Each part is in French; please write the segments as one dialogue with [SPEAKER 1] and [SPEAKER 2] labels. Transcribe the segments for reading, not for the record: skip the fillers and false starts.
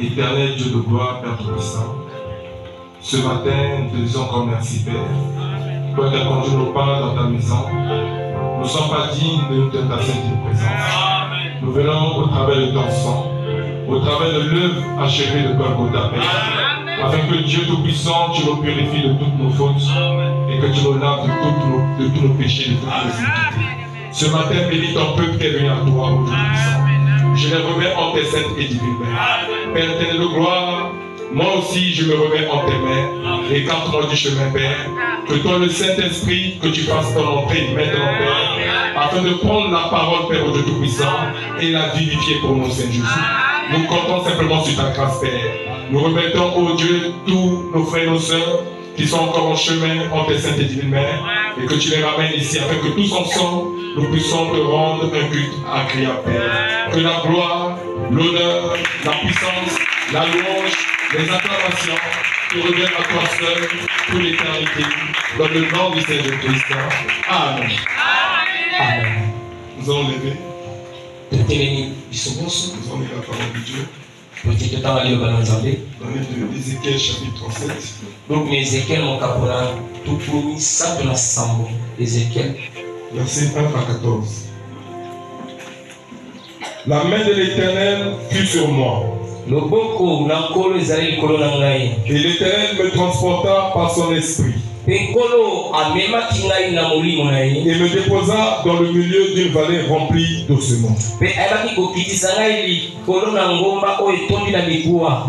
[SPEAKER 1] Éternel Dieu de gloire, Père Tout-Puissant, ce matin, nous te disons encore merci, Père. Toi qui as conduit nos pas dans ta maison, nous ne sommes pas dignes de ta sainte présence. Nous venons au travers de ton sang, au travers de l'œuvre achevée de Golgotha, Père, afin que Dieu Tout-Puissant, tu nous purifies de toutes nos fautes et que tu nous laves de tous nos péchés, de toutes nos iniquités. Ce matin, bénis ton peuple qui est venu à toi, ô Tout-Puissant. Je les remets en tes saintes et divines mains. Père éternel de gloire, moi aussi je me remets en tes mains. Et quand moi du chemin, Père, que toi le Saint-Esprit, que tu fasses ton entrée maintenant, Père, afin de prendre la parole, Père, au Dieu Tout-Puissant, et la vivifier pour nous, Seigneur Jésus. Nous comptons simplement sur ta grâce, Père. Nous remettons, ô Dieu, tous nos frères et nos sœurs qui sont encore en chemin en tes saintes et divines mains, et que tu les ramènes ici, afin que tous ensemble, nous puissions te rendre un culte agréable, Père. Que la gloire, l'honneur, la puissance, la louange, les acclamations te reviennent à toi seul pour l'éternité, dans le nom du Seigneur Christ. Amen. Amen. Nous allons lever. Nous allons lire la parole de Dieu. Dans le livre d'Ézéchiel, chapitre 37.
[SPEAKER 2] Donc, Ézéchiel, mon caporal, tout promis, ça de la sambo. Ézéchiel.
[SPEAKER 1] Versets 1 à 14. La main de l'Éternel fut sur moi.
[SPEAKER 2] Et
[SPEAKER 1] l'Éternel me transporta par son esprit. Et me déposa dans le milieu d'une vallée remplie d'ossements.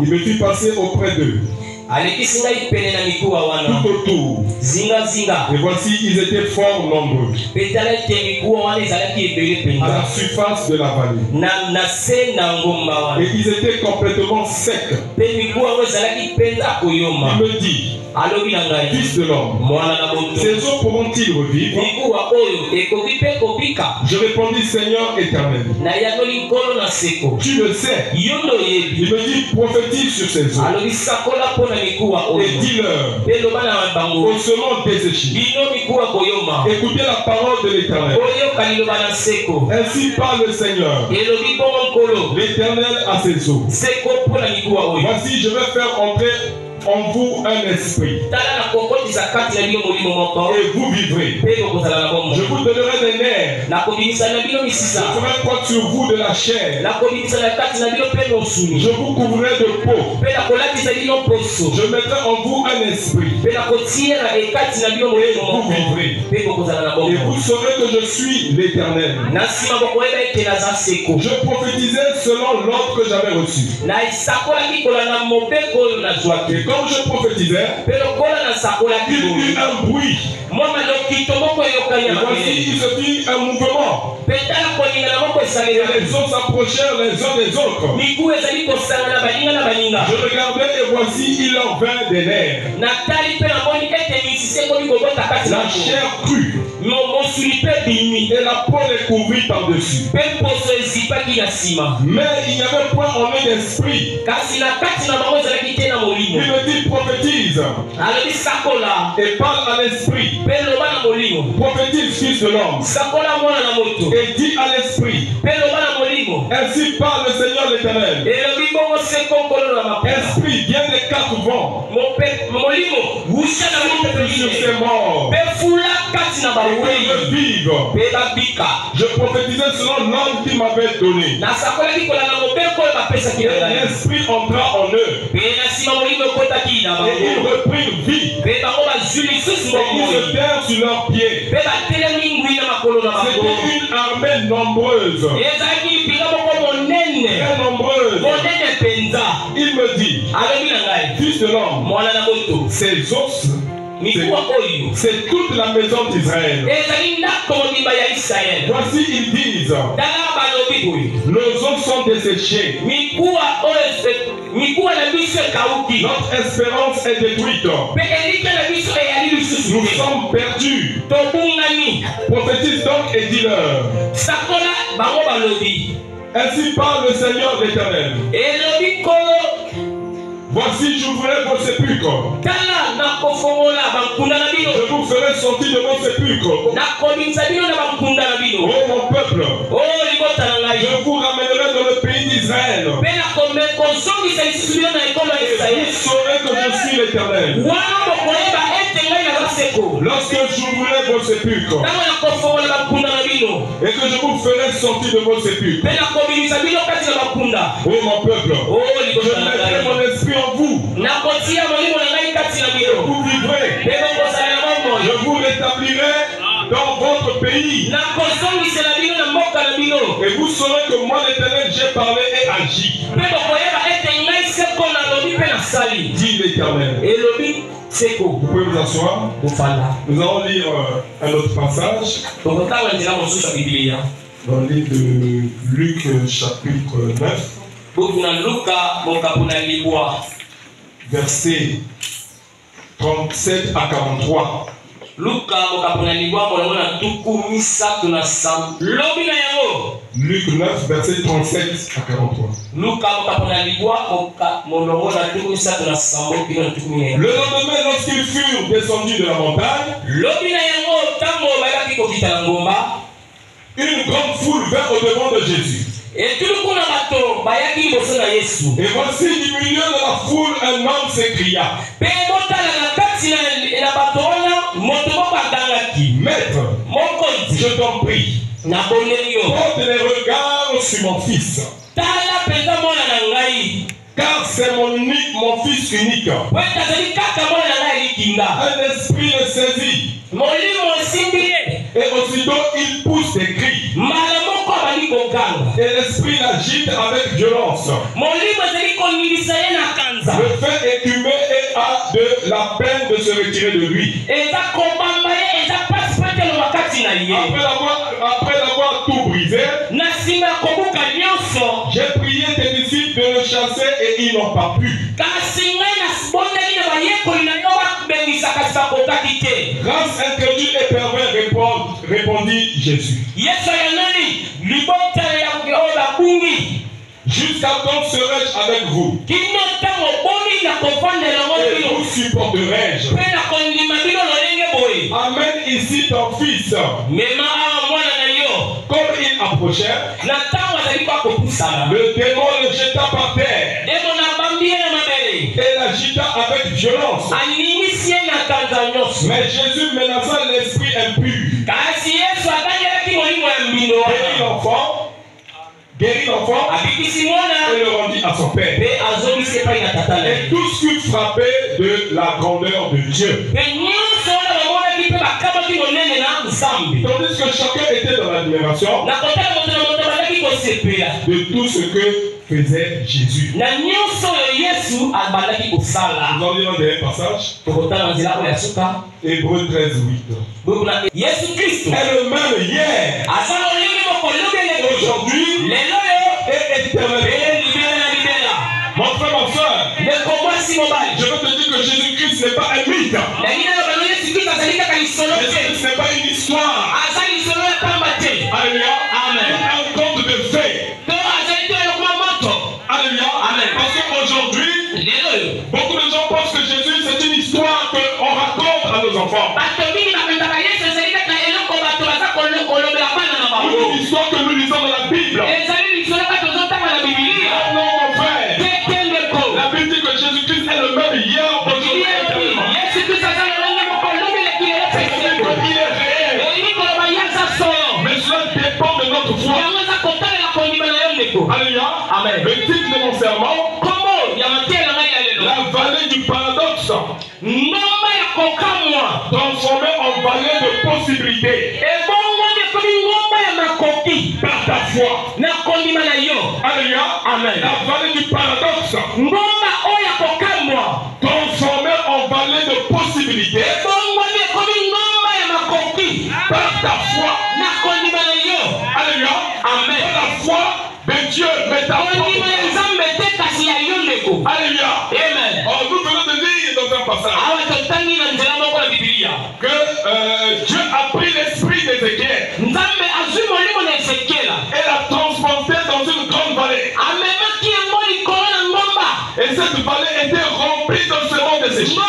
[SPEAKER 1] Il me fit passer auprès d'eux. Tout autour. Et voici, ils étaient fort nombreux à la surface de la vallée. Et ils étaient complètement secs. Il me dit, fils de l'homme, ces eaux pourront-ils revivre? Je répondis, Seigneur éternel, tu le sais. Il me dit, prophétise sur ces eaux. Et dis-leur, ossements desséchés, écoutez la parole de l'Éternel. Ainsi parle le Seigneur, l'Éternel à ses eaux. Voici, je vais faire entrer en vous un esprit, et vous vivrez. Je vous donnerai des nerfs. Je ferai porte sur vous de la chair. Je vous couvrirai de peau. Je mettrai en vous un esprit, et vous vivrez. Et vous saurez que je suis l'Éternel. Je prophétisais selon l'ordre que j'avais reçu. Et comme je prophétisais, il y eut un bruit. Et voici, il se fit un mouvement. Et les hommes s'approchèrent les uns des autres. Je regardais et voici, il en vint des nerfs. La chair crue. Et la peau les couvrit par-dessus. Mais il n'y avait point en eux d'esprit. Il me dit, prophétise. Et parle à l'esprit. Prophétise, fils de l'homme. Et dis à l'esprit. Ainsi parle le Seigneur l'Éternel. Esprit, viens des quatre vents. Sur ces morts. Vivre. Je prophétisais selon l'ordre qu'il m'avait donné. L'esprit entra en eux. Et ils reprirent vie. Et ils se tinrent sur leurs pieds. C'était une armée nombreuse. Très nombreuse. Il me dit, fils de l'homme, ces os, c'est toute la maison d'Israël. Voici, ils disent, nos os sont desséchés. Notre espérance est détruite. Nous sommes perdus. Prophétise donc et dis-leur. Ainsi parle le Seigneur l'Éternel. Voici, j'ouvrirai vos sépulcres. Je vous ferai sortir de vos sépulcres. Oh mon peuple, je vous ramènerai dans le pays d'Israël. Vous saurez que je suis l'Éternel. Lorsque j'ouvrirai vos sépulcres et que je vous ferai sortir de vos sépulcres. Oh mon peuple, je mettrai mon esprit en vous. Vous vivrez. Je vous rétablirai dans votre pays. Et vous saurez que moi l'Éternel j'ai parlé et agi. Dit l'Éternel. Vous pouvez vous asseoir. Nous allons lire un autre passage dans le livre de Luc chapitre 9 versets 37 à 43. Luc 9 verset 37 à 43. Le lendemain, lorsqu'ils furent descendus de la montagne, une grande foule vint au devant de Jésus. Et voici du milieu de la foule un homme s'écria: Maître, je t'en prie, porte les regards sur mon fils, car c'est mon fils unique. Un esprit le saisit, et aussitôt il pousse des cris, et l'esprit l'agite avec violence. Le fait écumé et a de la peine de se retirer de lui. Après l'avoir tout brisé, j'ai prié tes disciples de le chasser et ils n'ont pas pu. Race incrédule et pervers, répondit Jésus. Jusqu'à quand serai-je avec vous? Et vous supporterai-je? Amène ici ton fils. Comme il approchait, le démon le jeta par terre et l'agita avec violence. Mais Jésus menaça l'esprit impur. Guérit l'enfant et le rendit à son père. Et tous furent frappés de la grandeur de Dieu. Tandis que chacun était dans l'admiration de tout ce que faisait Jésus. Nous allons lire un dernier passage. Hébreux 13:8. Est le même hier, aujourd'hui et éternellement. Mon frère, ma soeur, je veux te dire que Jésus-Christ n'est pas un mythe. Jésus-Christ n'est pas une histoire. Alléluia. Amen. Un conte de fées. Alléluia. Amen. Parce qu'aujourd'hui, beaucoup de gens pensent que Jésus c'est une histoire qu'on raconte à nos enfants. Une histoire que nous lisons dans la Bible. Non, mon frère. La Bible dit que Jésus-Christ est le même hier, aujourd'hui et éternellement. Il est réel. Mais cela dépend de notre foi. Alléluia. Amen. Le titre de mon serment, la vallée du paradoxe, transformée en vallée de possibilités. Par ta foi. Alléluia. Amen. La vallée du paradoxe, transformée en vallée de possibilités. Par ta foi. Alléluia. Amen. Par la foi de Dieu, mais ta foi. Alléluia. Amen. Nous venons de lire dans un passage que Dieu a pris l'esprit d'Ézéchiel et l'a transporté dans une grande vallée. Et cette vallée était remplie de semences desséchées.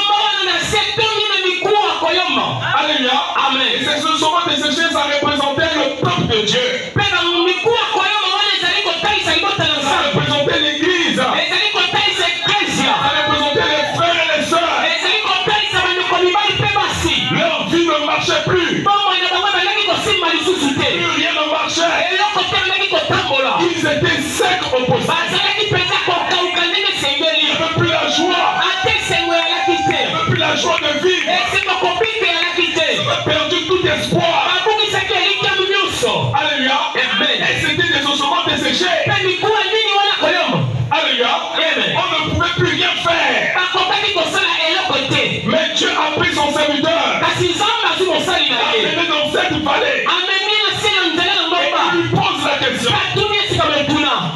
[SPEAKER 1] Alléluia. Amen. Et ces semences desséchées, ça représentait le peuple de Dieu. Ça être opposé. Il n'y avait plus la joie. Il n'y avait plus la joie de vivre. Ils ont perdu tout espoir. Alléluia. Et c'était des ossements desséchés. Alléluia. On ne pouvait plus rien faire. Mais Dieu a pris son serviteur. Il l'a amené dans cette vallée. Et il lui pose la question.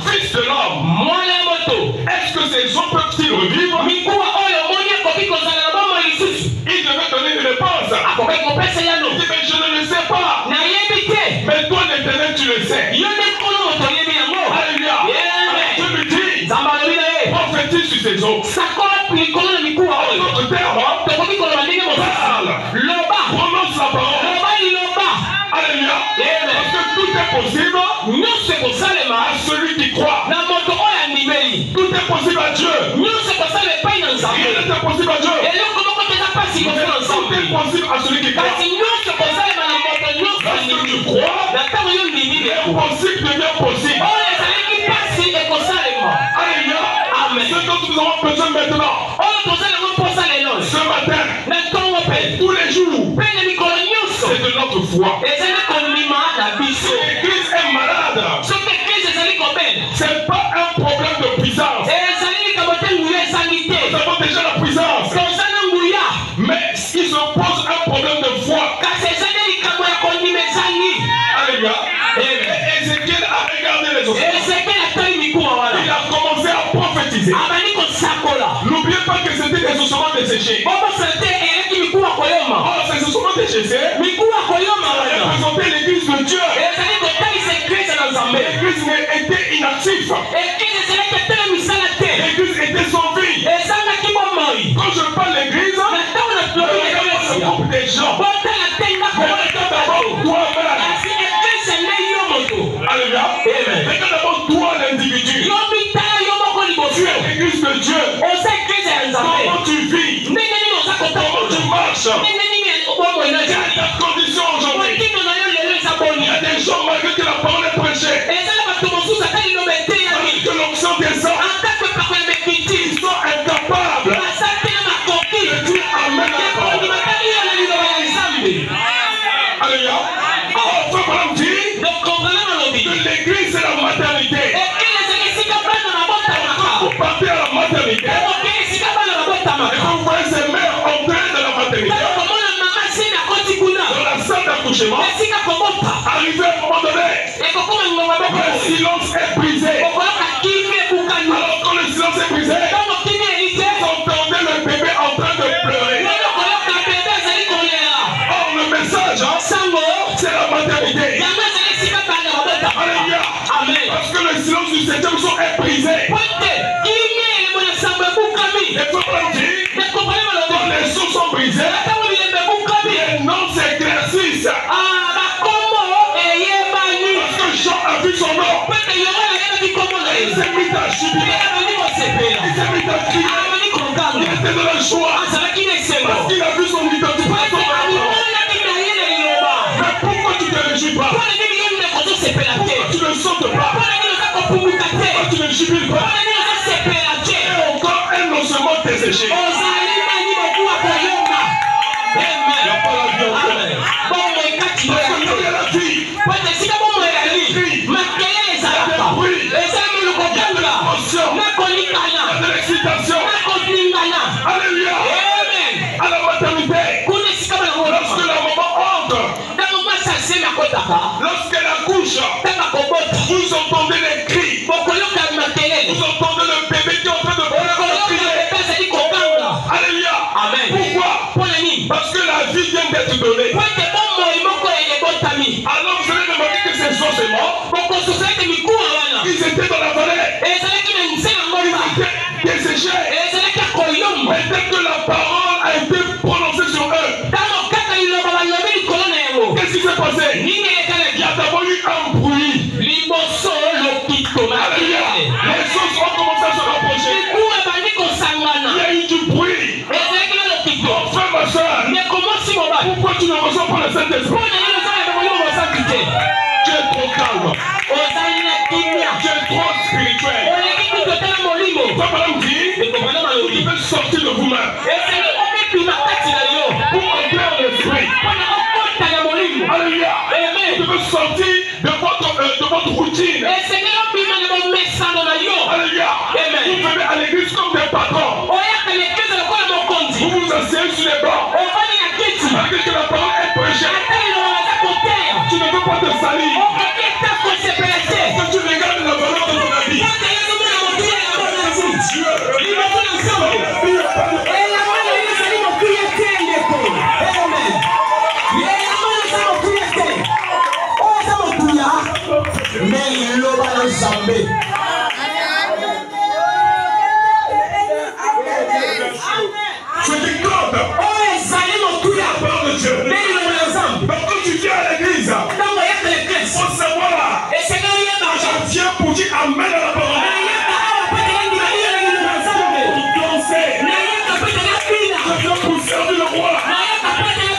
[SPEAKER 1] Fils de l'homme, est-ce que ces hommes peuvent-ils revivre? Il devait donner une réponse. Il dit, mais je ne le sais pas. Mais toi, l'Éternel, tu le sais. Alléluia. Je lui dis, prophétise sur ces eaux. En d'autres termes, parle. Prononce la parole. Alléluia. Parce que tout est possible à celui qui croit. Tout est possible à Dieu. Rien n'est possible à Dieu. Tout est possible à celui qui croit. Lorsque tu crois, l'impossible devient possible. Alléluia. Ce dont nous avons besoin maintenant, ce matin, tous les jours, c'est de notre foi. Si l'église est malade, ce n'est pas un problème de puissance. Nous avons déjà la puissance. Mais il se pose un problème de foi. Alléluia. Ézéchiel a regardé les ossements. Il a commencé à prophétiser. N'oubliez pas que c'était des ossements desséchés. Or, ces ossements desséchés représentaient l'église de Dieu. L'église était inactive. L'église était sans vie. Quand je parle d'église, je regarde le groupe des gens. Mais regarde d'abord toi-même. Alléluia. Regarde d'abord toi l'individu. Tu es l'église de Dieu. Comment tu vis? Comment tu marches? Quelle est ta condition aujourd'hui? Il y a des gens malgré que la parole est prêchée. Que l'onction descend. Ils sont incapables de dire amen à la parole. Alléluia. Frère Branham dit que l'église c'est la maternité. Quand vous partez à la maternité, et quand vous voyez ces mères entrer dans la maternité, dans la salle d'accouchement, arrivé à un moment donné, le silence est brisé. Alors quand le silence est brisé, vous entendez le bébé en train de pleurer. Or le message, c'est la maternité. Alléluia. Parce que le silence du 7e jour est brisé. Et pour dire, quand les sons sont brisés, les noms s'éclaircissent. Parce que Jean a vu son nom. Il s'est mis à jubiler. Il s'est mis à crier. Il était dans la joie. Parce qu'il a vu son identité. Mais pourquoi tu ne te réjouis pas? Pourquoi tu ne sautes pas? Pourquoi tu ne jubiles pas? Et encore un osement desséché. Il n'y a pas la vie encore. Parce que là, il y a la vie. Il y a des cris. Il y a des bruits. Il y a de l'émotion. Il y a de l'excitation. Alléluia. À la maternité. Lorsque la maman entre, lorsqu'elle accouche, vous entendez les cris. Vous entendez le bébé qui est en train de crier. Alléluia. Pourquoi? Parce que la vie vient d'être donnée. Alors vous allez demander que ces ossements, ils étaient dans la vallée. Ils étaient desséchés. Mais dès que la parole a été prononcée sur eux, qu'est-ce qui s'est passé? Il y a d'abord eu un bruit. Alléluia. Les choses ont commencé à se rapprocher. Il y a eu du bruit. Mon frère, ma soeur, pourquoi tu ne reçois pas le Saint-Esprit? Tu es trop calme. Tu es trop spirituel. spirituel. Toi, madame dit, vous devez sortir de vous-même pour entrer en esprit. Alléluia. Vous devez sortir de votre routine. Alléluia. Vous venez à l'église comme des patrons. Vous vous asseyez sur les bancs. Malgré que la parole est prêchée, tu ne peux pas te salir. Parce que tu regardes la valeur de ton habit. Je t'écoute. La parole de Dieu. Donc quand tu viens à l'église, il faut savoir, je viens pour dire amen à la parole. Je viens pour servir le roi.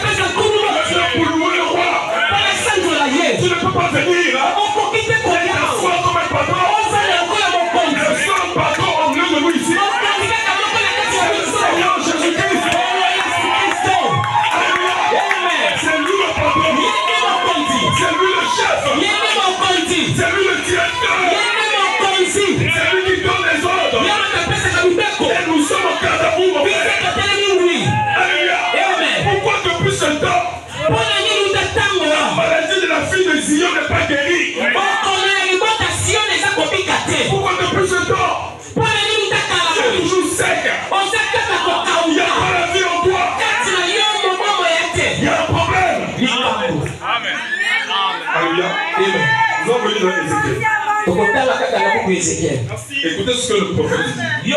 [SPEAKER 1] Je viens pour louer le roi. Tu ne peux pas venir t'asseoir comme un patron. Le seul patron en lieu de nous ici, c'est le Seigneur Jésus-Christ. C'est lui le patron. C'est lui le chef. C'est lui le directeur. C'est lui qui donne les ordres. Et nous sommes au cas d'amour, mon frère. Alléluia. Pourquoi depuis ce temps, la maladie de la fille de Zion n'est pas guérie? Pourquoi depuis ce temps, c'est toujours sec? Il n'y a pas la vie en toi. Il y a un problème. Amen. Alléluia. Nous allons venir dans Ézéchiel. Écoutez ce que le prophète dit.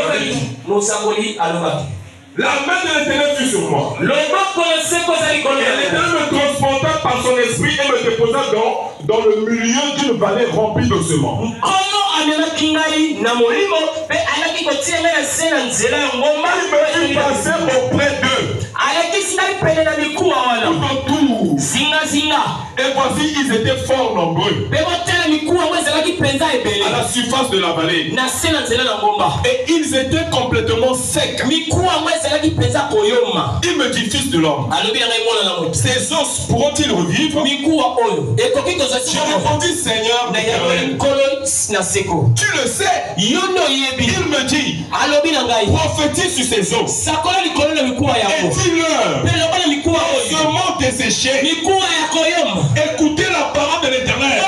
[SPEAKER 1] La main de l'Éternel fut sur moi. Et l'Éternel me transporta par son esprit et me déposa dans le milieu d'une vallée remplie d'ossements. Il me fit passer auprès d'eux. Tout autour. Et voici, ils étaient fort nombreux à la surface de la vallée. Et ils étaient complètement secs. Il me dit, fils de l'homme, ces os pourront-ils revivre? J'ai répondu, Seigneur, tu le sais. Il me dit, prophétise sur ces os et dis-leur, ossements desséchés, écoutez la parole de l'Éternel.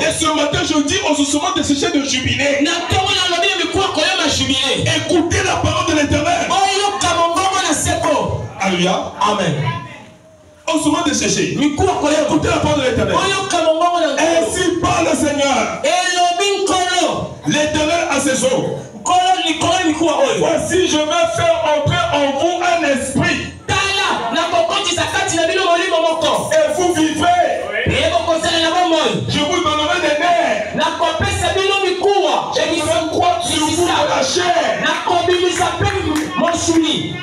[SPEAKER 1] Et ce matin, je dis aux ossements desséchés de jubiler, écoutez la parole de l'Éternel. Alléluia. Amen. Ossements desséchés, écoutez la parole de l'Éternel. Ainsi parle le Seigneur. L'Éternel a ses eaux. Voici, je vais faire entrer en vous un esprit. Et vous vivrez. Je vous donnerai des nerfs. Je vous croire sur vous de la chair.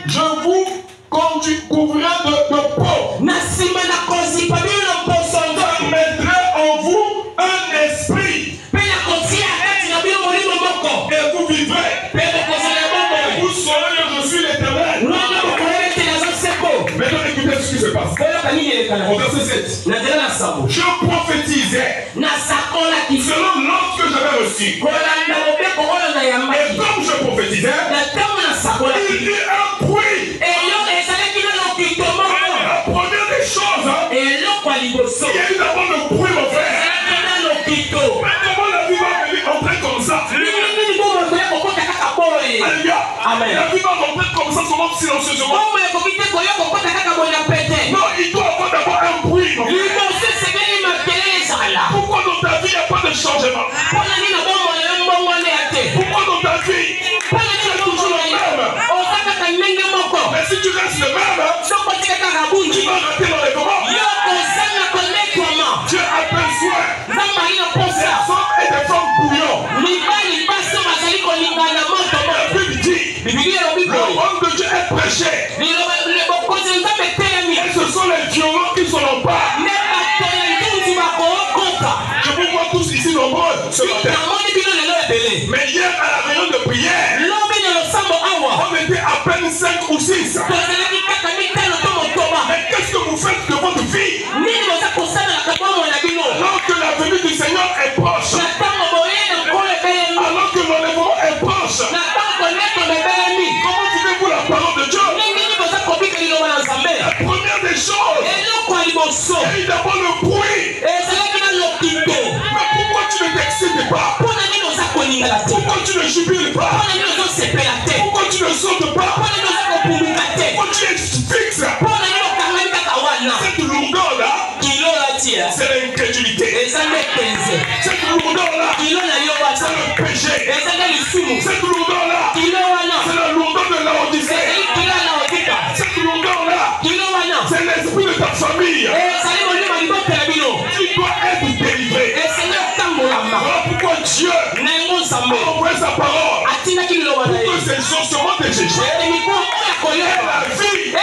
[SPEAKER 1] Je vous couvrirai de peau. Je mettrai en vous un esprit. Et vous vivrez. Et vous saurez que je suis l'Éternel. Maintenant écoutez ce qui se passe. Au verset 7. Je prophétisais selon l'ordre que j'avais reçu. Et comme je prophétisais, il y eut un bruit. La première des choses, il y a eu d'abord le bruit, mon frère. Maintenant la vie va venir entrer comme ça. Alléluia. Amen. La vie va rentrer comme ça, seulement silencieusement. Non, il doit avoir d'abord un bruit. Pourquoi dans ta vie il n'y a pas de changement? Pourquoi dans ta vie tu es toujours le même? Mais si tu restes le même, tu vas rater l'enlèvement. Dieu a besoin des hommes et des femmes bouillants. La Bible dit, le royaume de Dieu est prêché. Et ce sont les violents qui sont en bas. Je vous vois tous ici nombreux ce matin. Et d'abord le bruit. Mais pourquoi tu ne t'excites pas? Pourquoi tu ne jubiles pas? Pourquoi tu ne sautes pas? Pourquoi tu es fixe? Cette lourdeur-là, c'est l'incrédulité. Cette lourdeur-là, c'est le péché. Cette lourdeur-là, c'est la lourdeur de la Odyssée. Cette lourdeur-là, c'est l'esprit de ta famille. Tu dois être délivré. Voilà pourquoi Dieu a envoyé sa parole pour que ces ossements de Jésus aient la vie.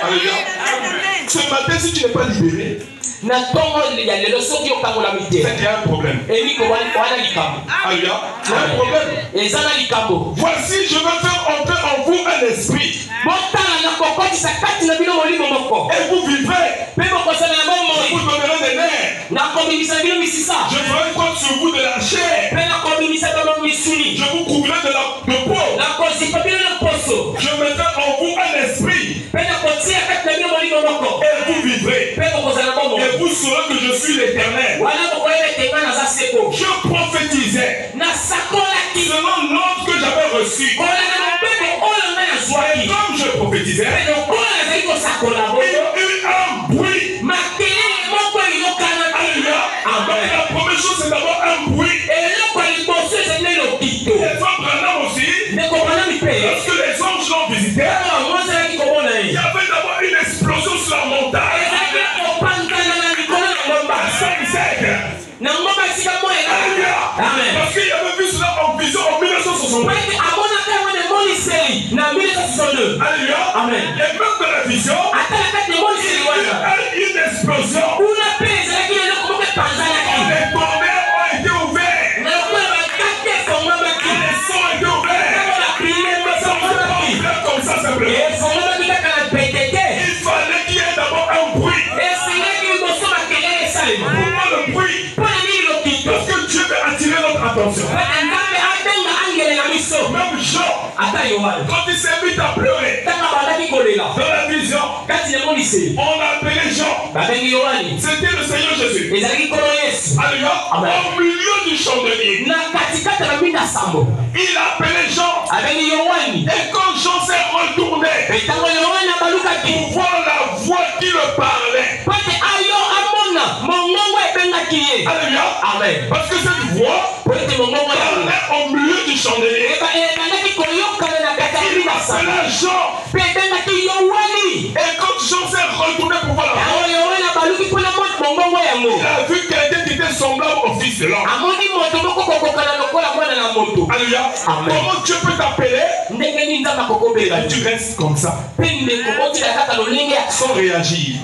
[SPEAKER 1] Alléluia. Ce matin, si tu n'es pas libéré, c'est qu'il y a un problème. Alléluia. Il y a un problème. Voici, je veux faire entrer en vous un esprit. Et vous vivez. Vous donnerez des nerfs. Je ferai comme sur vous de la chair. Je vous couvrirai de peau. Je mettrai en vous un esprit. Et vous vivrez. Et vous saurez que je suis l'Éternel. Je prophétisais selon l'ordre que j'avais reçu. Et comme je prophétisais, il y a eu un bruit. La première chose, c'est d'abord un bruit. Les femmes aussi, lorsque les anges l'ont visité, il y avait d'abord une explosion sur la montagne. Parce qu'il y avait vu cela en vision en 1962. Alléluia. Amen. Et même dans la vision, il y a eu une explosion. Les tonnerres ont été ouverts. Les sons ont été ouverts. Comme ça, simplement. Il fallait qu'il y ait d'abord un bruit. Pourquoi le bruit? Parce que Dieu veut attirer notre attention. Même Jean, quand il s'est mis à pleurer dans la vision, on a appelé Jean. C'était le Seigneur Jésus. Alléluia. Au milieu du chandelier, il a appelé Jean. Et quand Jean s'est retourné pour voir la voix qui le parlait, alléluia. Amen. Parce que cette voix parlait au milieu du chandelier. Il appela Jean. Et quand Jean s'est retourné pour voir la voix, il a vu quelqu'un qui était semblable au fils de l'homme. Alléluia. Comment Dieu peut t'appeler et tu restes comme ça sans réagir,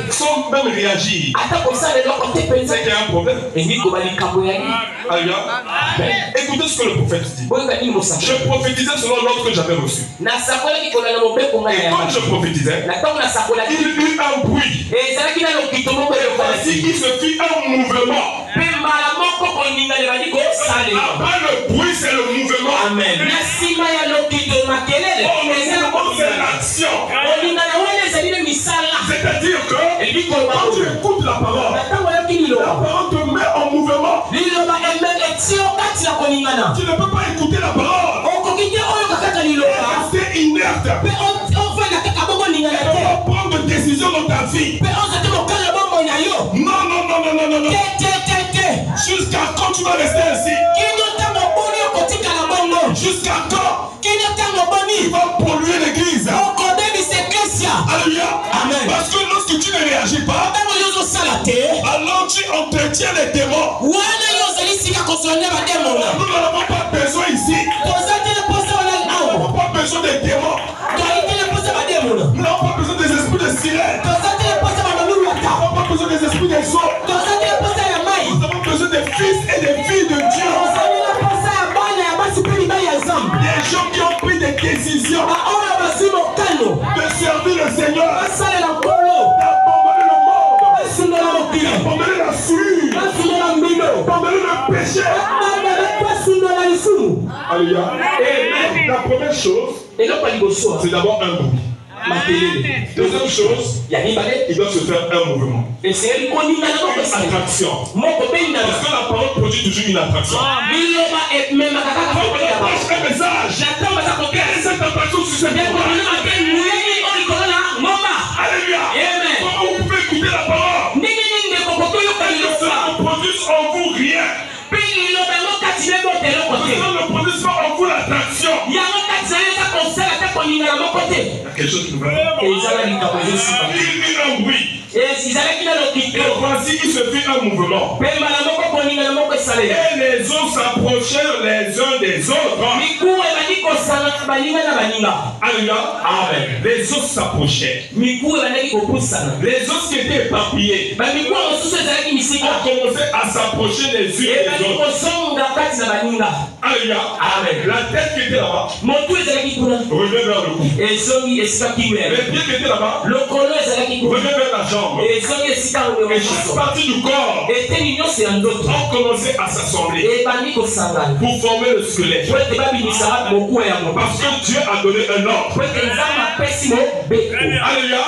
[SPEAKER 1] sans même réagir? C'est qu'il y a un problème. Alléluia. Écoutez ce que le prophète dit. Je prophétisais selon l'ordre que j'avais reçu. Et quand je prophétisais, il y eut un bruit. Voici, il se fit un mouvement. Après le bruit, c'est le mouvement. Amen. C'est l'action. C'est-à-dire que quand tu écoutes la parole te met en mouvement. Tu ne peux pas écouter la parole et rester inerte. Tu ne peux pas prendre de décision dans ta vie. Non. Jusqu'à quand tu vas rester ainsi? Jusqu'à quand tu vas polluer l'église? Alléluia. Amen. Parce que lorsque tu ne réagis pas, alors tu entretiens les démons. Nous n'avons pas besoin ici. Nous n'avons pas besoin des démons. Nous n'avons pas besoin des esprits de sirène. Nous n'avons pas besoin des esprits des eaux. Nous avons besoin des fils et des filles de Dieu. Des gens qui ont pris des décisions de servir le Seigneur, d'abandonner le monde, d'abandonner la souillure, d'abandonner le péché. Alléluia. Et la première chose, c'est d'abord un bruit. Deuxième chose, il doit se faire un mouvement. Une attraction. Parce que la parole produit toujours une attraction. Un message. Cette attraction sur cette parole. Alléluia. Comment vous pouvez écouter la parole? Cela ne produit en vous rien. Cela ne produit pas en vous l'attraction. Il y a quelque chose qui nous va. Il bruit. Et voici qu'il se fit un mouvement. Et les eaux s'approchèrent les uns des autres. Alléluia. Amen. Les eaux s'approchaient. Les eaux qui étaient éparpillées ont commencé à s'approcher les unes des autres. Alléluia. Amen. La tête qui était là-bas revient vers le cou. Les pieds qui étaient là-bas revient vers la jambe. Et chaque partie du corps ont commencé à s'assembler pour former le squelette. Parce que Dieu a donné un ordre. Alléluia.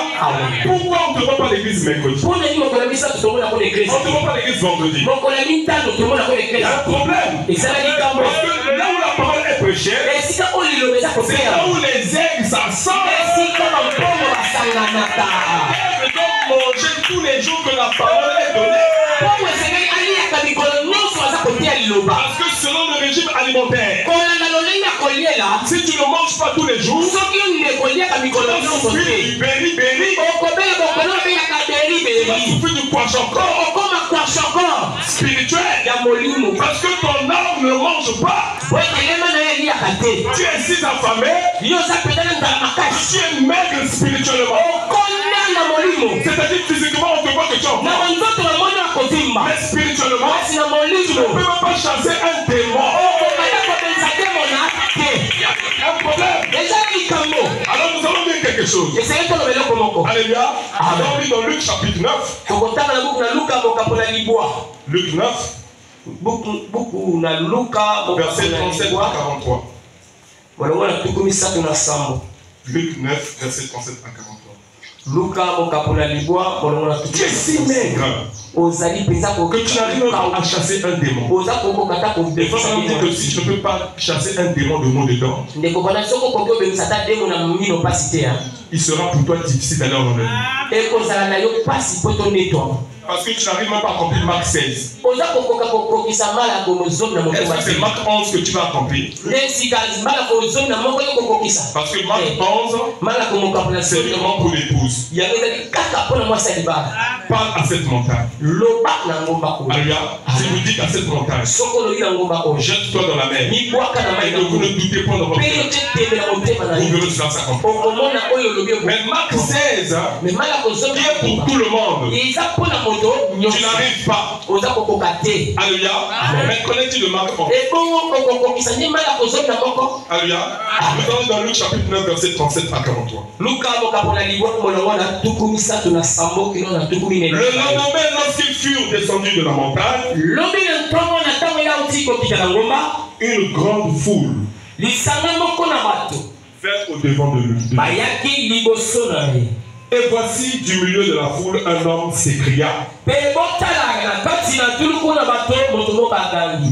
[SPEAKER 1] Pourquoi on ne te voit pas l'église mercredi? On ne te voit pas l'église vendredi. Il y a un problème. Parce que là où la parole est prêchée, c'est là où les aigles s'assemblent. Manger tous les jours que la parole est donnée. Parce que selon le régime alimentaire, si tu ne manges pas tous les jours, tu vas souffrir du béni-béni. Tu vas souffrir du kwashiorkor spirituel. Parce que ton âme ne mange pas. Tu es si affamé. Tu es maigre spirituellement. C'est-à-dire physiquement on te voit que tu en forme. Mais spirituellement, tu ne peux même pas chasser un démon. Il y a un problème. Alors nous allons dire quelque chose. Alléluia. On lit dans Luc chapitre 9. Luc 9. Verset 37 à 43. Luc 9, verset 37 à 43. Tu es si maigre que tu n'arrives pas à chasser un démon. Des fois, ça veut dire que si tu ne peux pas chasser un démon de mot dedans, il sera pour toi difficile d'aller en enlèvement. Parce que tu n'arrives même pas à accomplir Marc 16. Est-ce que c'est Marc 11 que tu vas accomplir? Parce que Marc 11, c'est vraiment pour l'épouse. Parle à cette montagne. Alléluia. Si vous dites à cette montagne, jette-toi dans la mer. Et que vous ne doutez pas dans votre cœur. Vous verrez cela s'accomplir. Mais Marc 16, qui est pour tout le monde, tu n'arrives pas. Alléluia. Mais connais-tu le Marc 11? Alléluia. Nous allons dans Luc chapitre 9, verset 37 à 43. Le lendemain, lorsqu'ils furent descendus de la montagne, une grande foule vint au devant de lui. Et voici du milieu de la foule un homme s'écria: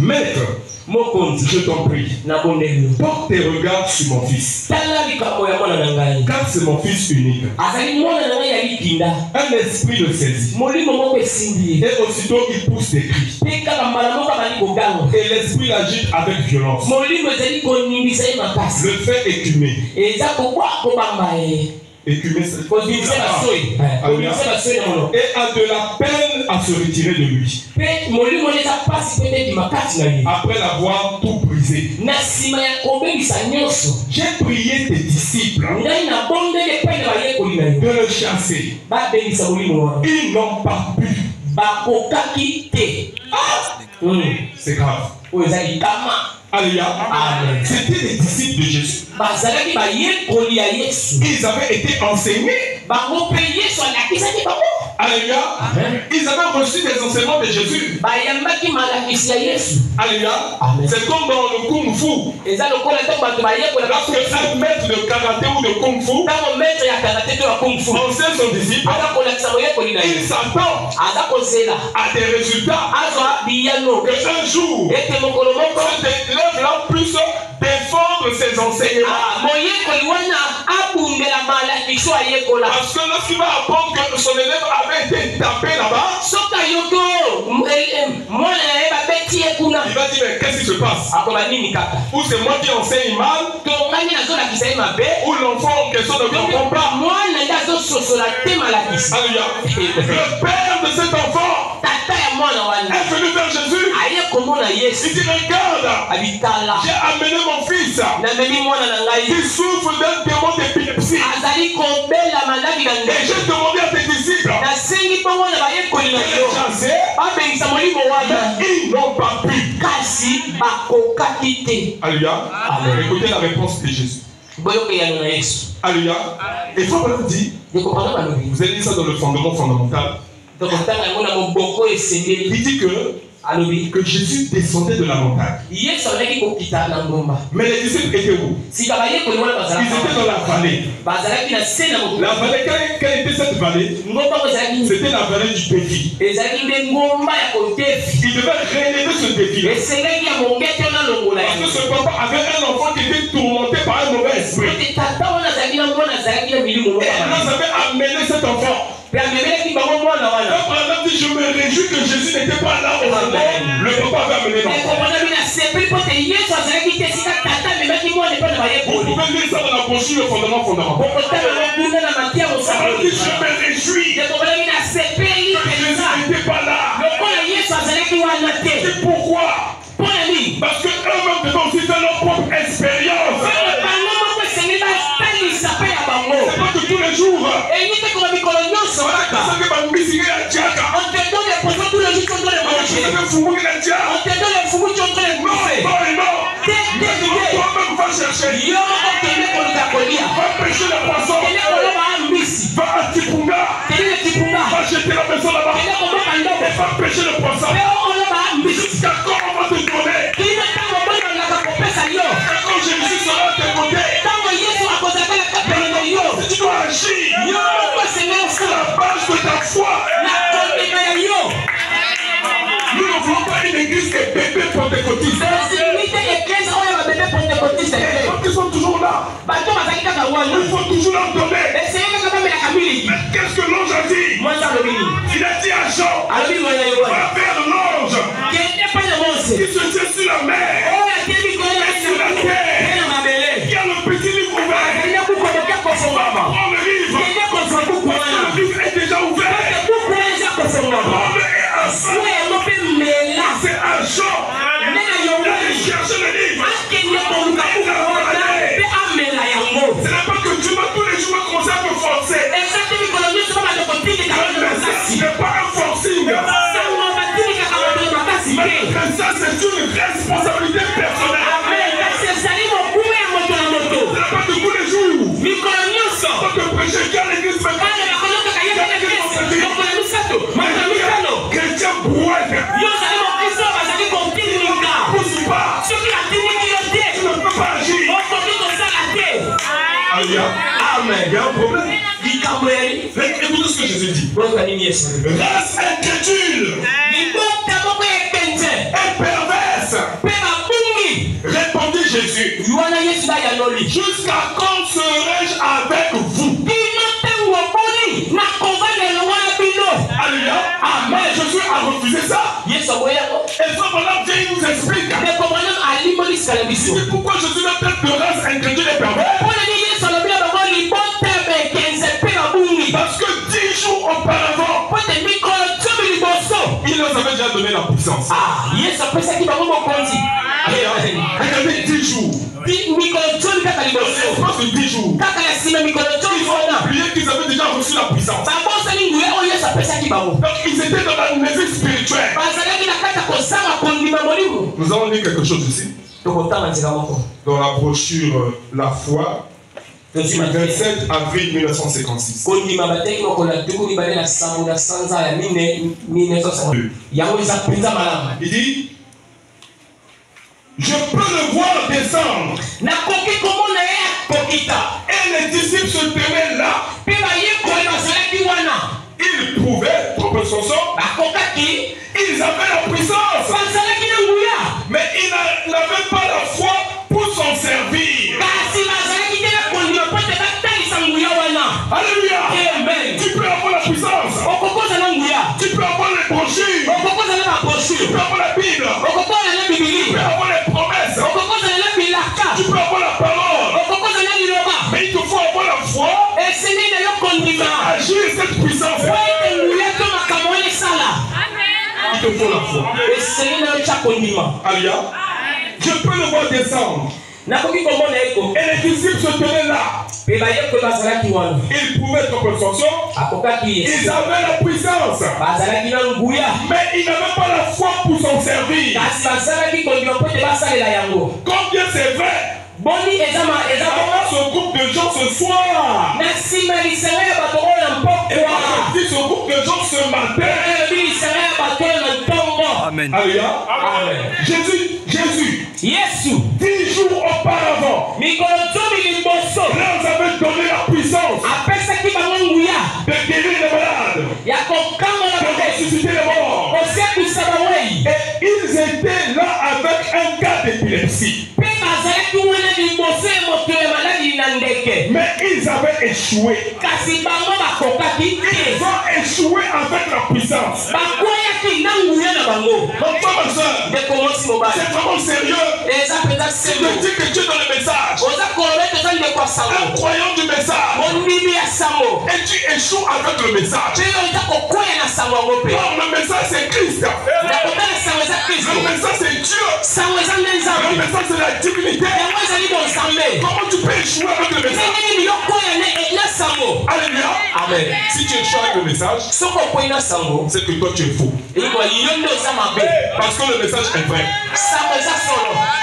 [SPEAKER 1] Maître, je t'en prie, porte tes regards sur mon fils, car c'est mon fils unique. Un esprit le saisit, et aussitôt il pousse des cris, et l'esprit l'agite avec violence, le fait écumer. Écumer, et a de la peine à se retirer de lui. Après l'avoir tout brisé, j'ai prié tes disciples de le chasser. Ils n'ont pas pu. C'est grave. Alléluia. C'était les disciples de Jésus. Ils avaient été enseignés. Alléluia. Ils avaient reçu des enseignements de Jésus. Alléluia. C'est comme dans le Kung Fu. Lorsque un maître de karaté ou de Kung Fu enseigne son disciple, il s'attend à des résultats. Que un jour, cet élève-là puisse défendre ses enseignements. Parce que lorsqu'il va apprendre que son élève avait été tapé là-bas, il va dire mais qu'est-ce qui se passe? Ou c'est moi qui enseigne mal, ou l'enfant en question ne comprend pas. Alléluia. Le père de cet enfant est venu vers Jésus. Il dit regarde, j'ai amené mon fils qui souffre d'un démon d'épilepsie. Et j'ai demandé à tes disciples de le chasser, mais ils n'ont pas pu. Alléluia. Écoutez la réponse de Jésus. Alléluia. Et Frère dit, vous avez dit ça dans le fondement fondamental. Il dit que Jésus descendait de la montagne. Mais les disciples étaient où? Ils étaient dans la vallée. La vallée, quelle était cette vallée? C'était la vallée du défi. Il devait relever ce défi. Parce que ce papa avait un enfant qui était tourmenté par un mauvais esprit. Et il nous avait amené cet enfant. Je me réjouis que Jésus n'était pas là au moment. Le papa avait amené l'enfant. Vous pouvez lire ça dans la brochure, le fondement fondamental. Je me réjouis que Jésus n'était pas là. Et pourquoi? Parce que eux-mêmes devaient aussi faire leur propre expérience. C'est pas que tous les jours. On te donne des poissons tous les jours, on te donne des poissons. Toi-même va chercher. Va pêcher les poissons. Va à Tipunga. Va jeter la maison là-bas. Et va pêcher le poisson. Jusqu'à quand on va te donner? Quand Jésus sera à tes côtés, si tu dois agir sur la base de ta foi. Nous ne voulons pas une église des bébés pentecôtistes. Ils sont toujours là. Il faut toujours leur donner. Mais qu'est-ce que l'ange a dit? Il a dit à Jean, va vers l'ange qui se tient sur la mer et sur la terre. Il y a le petit livre ouvert. Prends le livre. Le livre est déjà ouvert. C'est un Jean. D'aller chercher le livre. Ce n'est pas que tu vas tous les jours commencer à me forcer. Ce n'est pas un forcing. Mais ça, c'est une responsabilité personnelle. Ce n'est pas que tous les jours. Pas que prêcher qu'à l'église chrétien brouette. Pousse pas. Tu ne peux pas agir. Amen. Il y a un problème. Écoutez ce que Jésus dit. Race incrédule et perverse. Répondit Jésus. Jusqu'à quand serai-je avec vous? Alléluia. Amen. Jésus a refusé ça. Et ça, voilà, Dieu nous explique. C'est pourquoi Jésus l'appelle de race incrédule et perverse. Parce que 10 jours auparavant, il nous avait déjà donné la puissance. Regardez 10 jours. L'espace de 10 jours. Ils ont oublié qu'ils avaient déjà reçu la puissance. Donc ils étaient dans la musique spirituelle. Nous allons lire quelque chose ici. Dans la brochure La foi, 27 avril 1956. Il dit, je peux le voir descendre. Et les disciples se tenaient là. Ils trouvaient, ils avaient la puissance, mais ils n'avaient pas la foi pour s'en servir. Alléluia. Amen. Tu peux avoir la puissance. Tu peux avoir les brochures. Tu peux avoir la Bible. Tu peux avoir les promesses. Tu peux avoir la parole. Mais il te faut avoir la foi. Agir cette puissance. Il te faut la foi. Alléluia. Je peux le voir descendre. Et les disciples se tenaient là. Ils pouvaient être conscients. Ils avaient la puissance. Mais ils n'avaient pas la foi pour s'en servir. Combien c'est vrai? Avant ce groupe de gens ce soir. Et ce groupe de gens ce matin.
[SPEAKER 2] Amen.
[SPEAKER 1] Alléluia. Amen. Jésus, 10 jours auparavant, là vous avez donné la puissance de guérir les malades, de ressusciter les morts. Et ils étaient là avec un cas d'épilepsie. Mais ils avaient échoué. Ils ont échoué avec la puissance. Donc, ma soeur, c'est vraiment sérieux. Si je dis que tu es dans le message, un croyant du message, et tu échoues avec le message. Non, le message c'est Christ. Le message c'est Dieu. Le message c'est la divinité. Comment tu peux échouer avec le message? Alléluia. Amen. Si tu échoues avec le message, c'est que toi tu es faux. Parce que le message est vrai.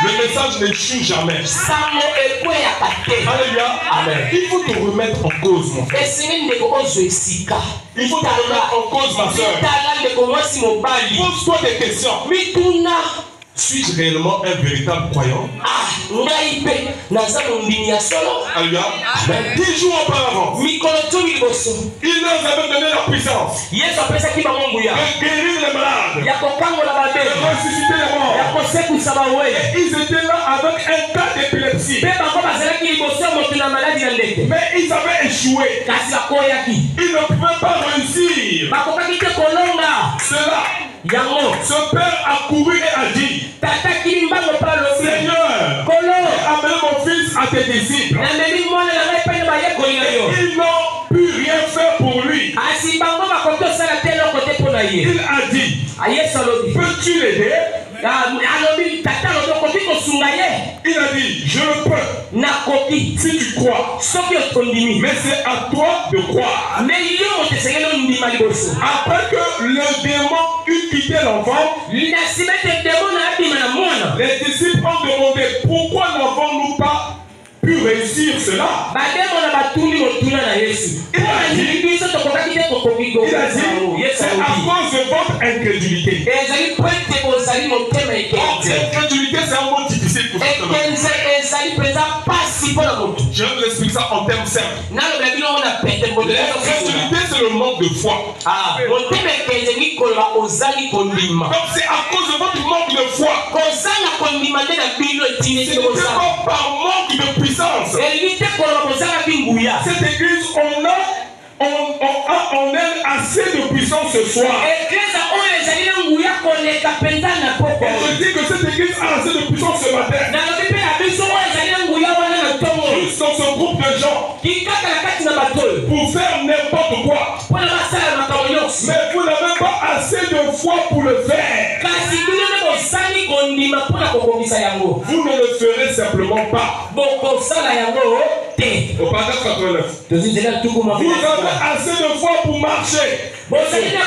[SPEAKER 1] Le message n'échoue jamais. Alléluia. Amen. Il faut te remettre en cause, mon frère. Il faut te remettre en cause, ma soeur. Pose-toi des questions. Suis-je réellement un véritable croyant? Alléluia. 10 jours auparavant, il leur avait donné la puissance de guérir les malades, de ressusciter les morts. Et ils étaient là avec un cas d'épilepsie. Mais ils avaient échoué. Ils ne pouvaient pas réussir. Cela. Ce père a couru et a dit, Seigneur, amène mon fils à tes disciples. Ils n'ont pu rien faire pour lui. Il a dit, peux-tu l'aider? Il a dit, je le peux. Si tu crois. Mais c'est à toi de croire. Après que le démon eut quitté l'enfant, les disciples ont demandé pourquoi n'avons-nous pas pu réussir cela. Il a dit, c'est à cause de votre incrédulité. L'incrédulité, c'est un mot difficile pour tout le monde. Je vais vous expliquer ça en termes simples. L'incrédulité, c'est le manque de foi. Donc c'est à cause de votre manque de foi. Ce n'est pas par manque de puissance. Cette église, on a assez de puissance ce soir. Et je dis que cette église a assez de puissance ce matin. Juste dans ce groupe de gens pour faire n'importe quoi. Mais vous n'avez pas assez de foi pour le faire. Vous ne le ferez simplement pas. Au paragraphe 89. Vous avez assez de foi pour marcher. Vous avez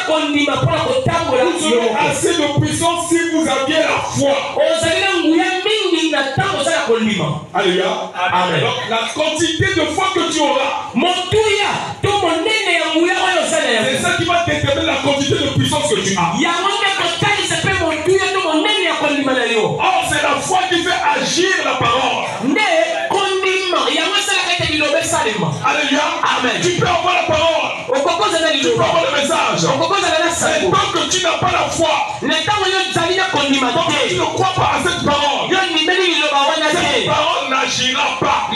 [SPEAKER 1] assez de puissance si vous aviez la foi. Alléluia. Amen. Donc la quantité de foi que tu auras, c'est ça qui va déterminer la quantité de puissance que tu as. Or, c'est la foi qui fait agir la parole. Alléluia. Amen. Tu peux avoir la parole. Tu peux avoir le message. Mais tant que tu n'as pas la foi, tant que tu ne crois pas à cette parole, cette parole n'agira pas.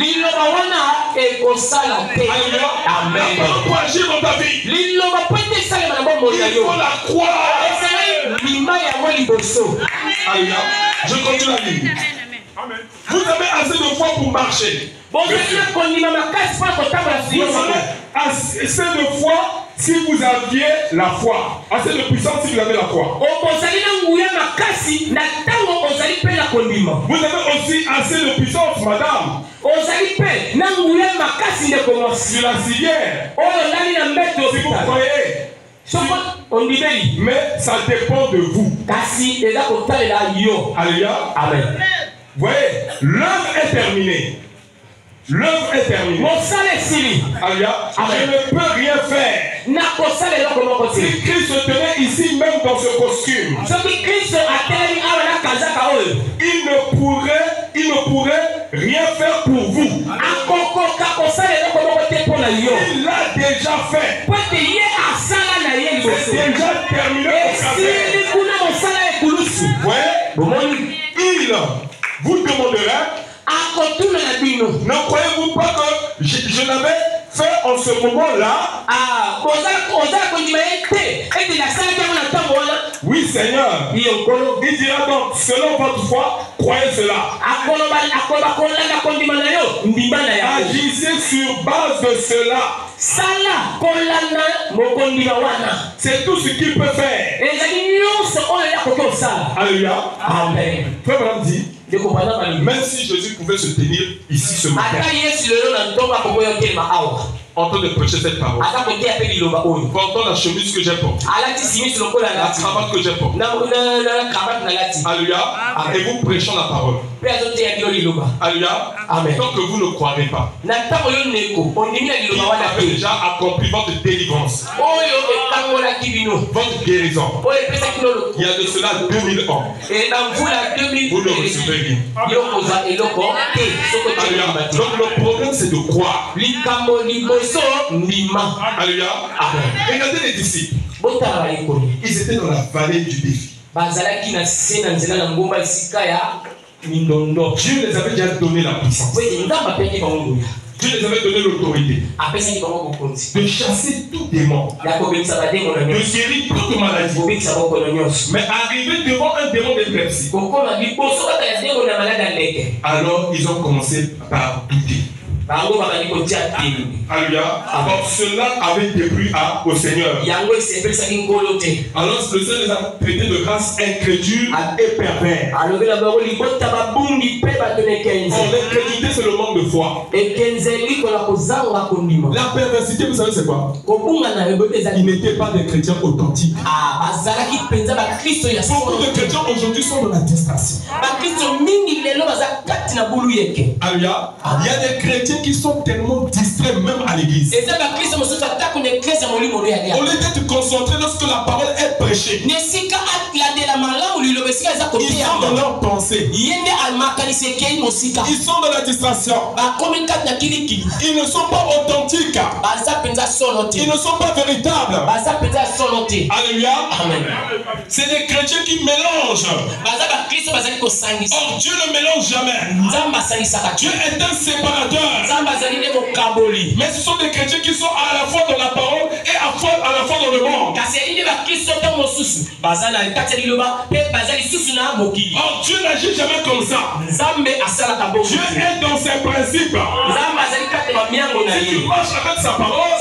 [SPEAKER 1] Alléluia. Amen. La parole doit agir dans ta vie. Il faut la croire. Alléluia. Je continue la ligne. Vous avez assez de foi pour marcher. Vous avez assez de foi si vous aviez la foi. Assez de puissance si vous avez la foi. Vous avez aussi assez de puissance, madame. Sur la civière. Si vous croyez. Mais ça dépend de vous. Alléluia. Amen. Vous voyez, l'œuvre est terminée. L'œuvre est terminée. Alléluia. Je ne peux rien faire. Si Christ se tenait ici même dans ce costume, il ne pourrait rien faire pour vous. Il l'a déjà fait. C'est déjà terminé. Il vous demanderait, ne croyez-vous pas que je l'avais fait en ce moment-là? Oui, Seigneur. Il dira donc, selon votre foi, croyez cela. Agissez sur base de cela. C'est tout ce qu'il peut faire. Alléluia. Amen. Frère Branham dit, même si Jésus pouvait se tenir ici ce matin, en train de prêcher cette parole, portant la chemise que j'ai portée, la cravate que j'ai portée, alléluia, et vous prêchant la parole, alléluia, tant que vous ne croirez pas, il avait déjà accompli votre délivrance, votre guérison. Il y a de cela 2000 ans. Vous ne recevez rien. Donc le problème c'est de croire. Alléluia. Regardez les disciples. Ils étaient dans la vallée du défi. Dieu les avait déjà donné la puissance. Dieu les avait donné l'autorité de chasser tout démon, de guérir toute maladie. Mais arrivé devant un démon d'épilepsie, alors ils ont commencé par douter. Alléluia. Alors cela avait déplu au Seigneur. Alors le Seigneur les a traités de race incrédule et pervers. L'incrédulité c'est le manque de foi. La perversité, vous savez c'est quoi? Ils n'étaient pas des chrétiens authentiques. Beaucoup de chrétiens aujourd'hui sont dans la distraction. Alléluia. Il y a des chrétiens qui sont tellement distraits même à l'église. Au lieu d'être concentrés lorsque la parole est prêchée, ils sont dans leur pensée. Ils sont dans la distraction. Ils ne sont pas authentiques. Ils ne sont pas véritables. Alléluia. C'est des chrétiens qui mélangent. Or Dieu ne mélange jamais. Dieu est un séparateur. Mais ce sont des chrétiens qui sont à la fois dans la parole et à la fois dans le monde. Or Dieu n'agit jamais comme ça. Dieu est dans ses principes. Si tu marches avec sa parole,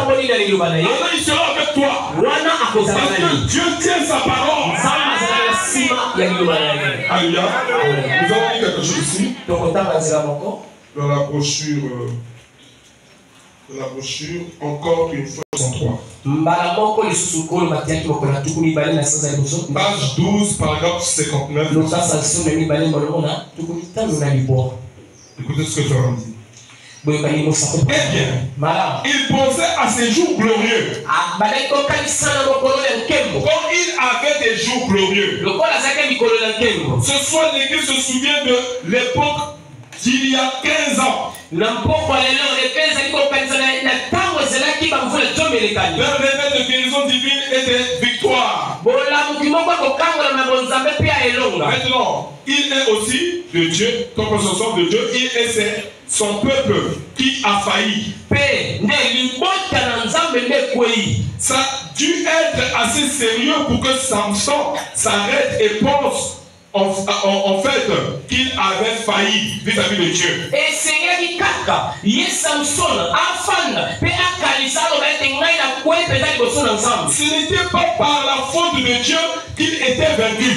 [SPEAKER 1] alors il sera avec toi. Parce que Dieu tient sa parole. Alléluia. Nous avons dit quelque chose ici. Dans la brochure, encore une fois. 63. Page 12, paragraphe 59. Écoutez ce que Pharaon dit. Eh bien, il pensait à ces jours glorieux. Quand il avait des jours glorieux. Ce soir, l'Église se souvient de l'époque d'il y a 15 ans. Le réveil de guérison divine et de victoire. Maintenant, il est aussi de Dieu, comme ce soit de Dieu, il est son peuple qui a failli. Ça a dû être assez sérieux pour que Samson s'arrête et pense en fait qu'il avait failli vis-à-vis de Dieu. Ce n'était pas par la faute de Dieu qu'il était vaincu.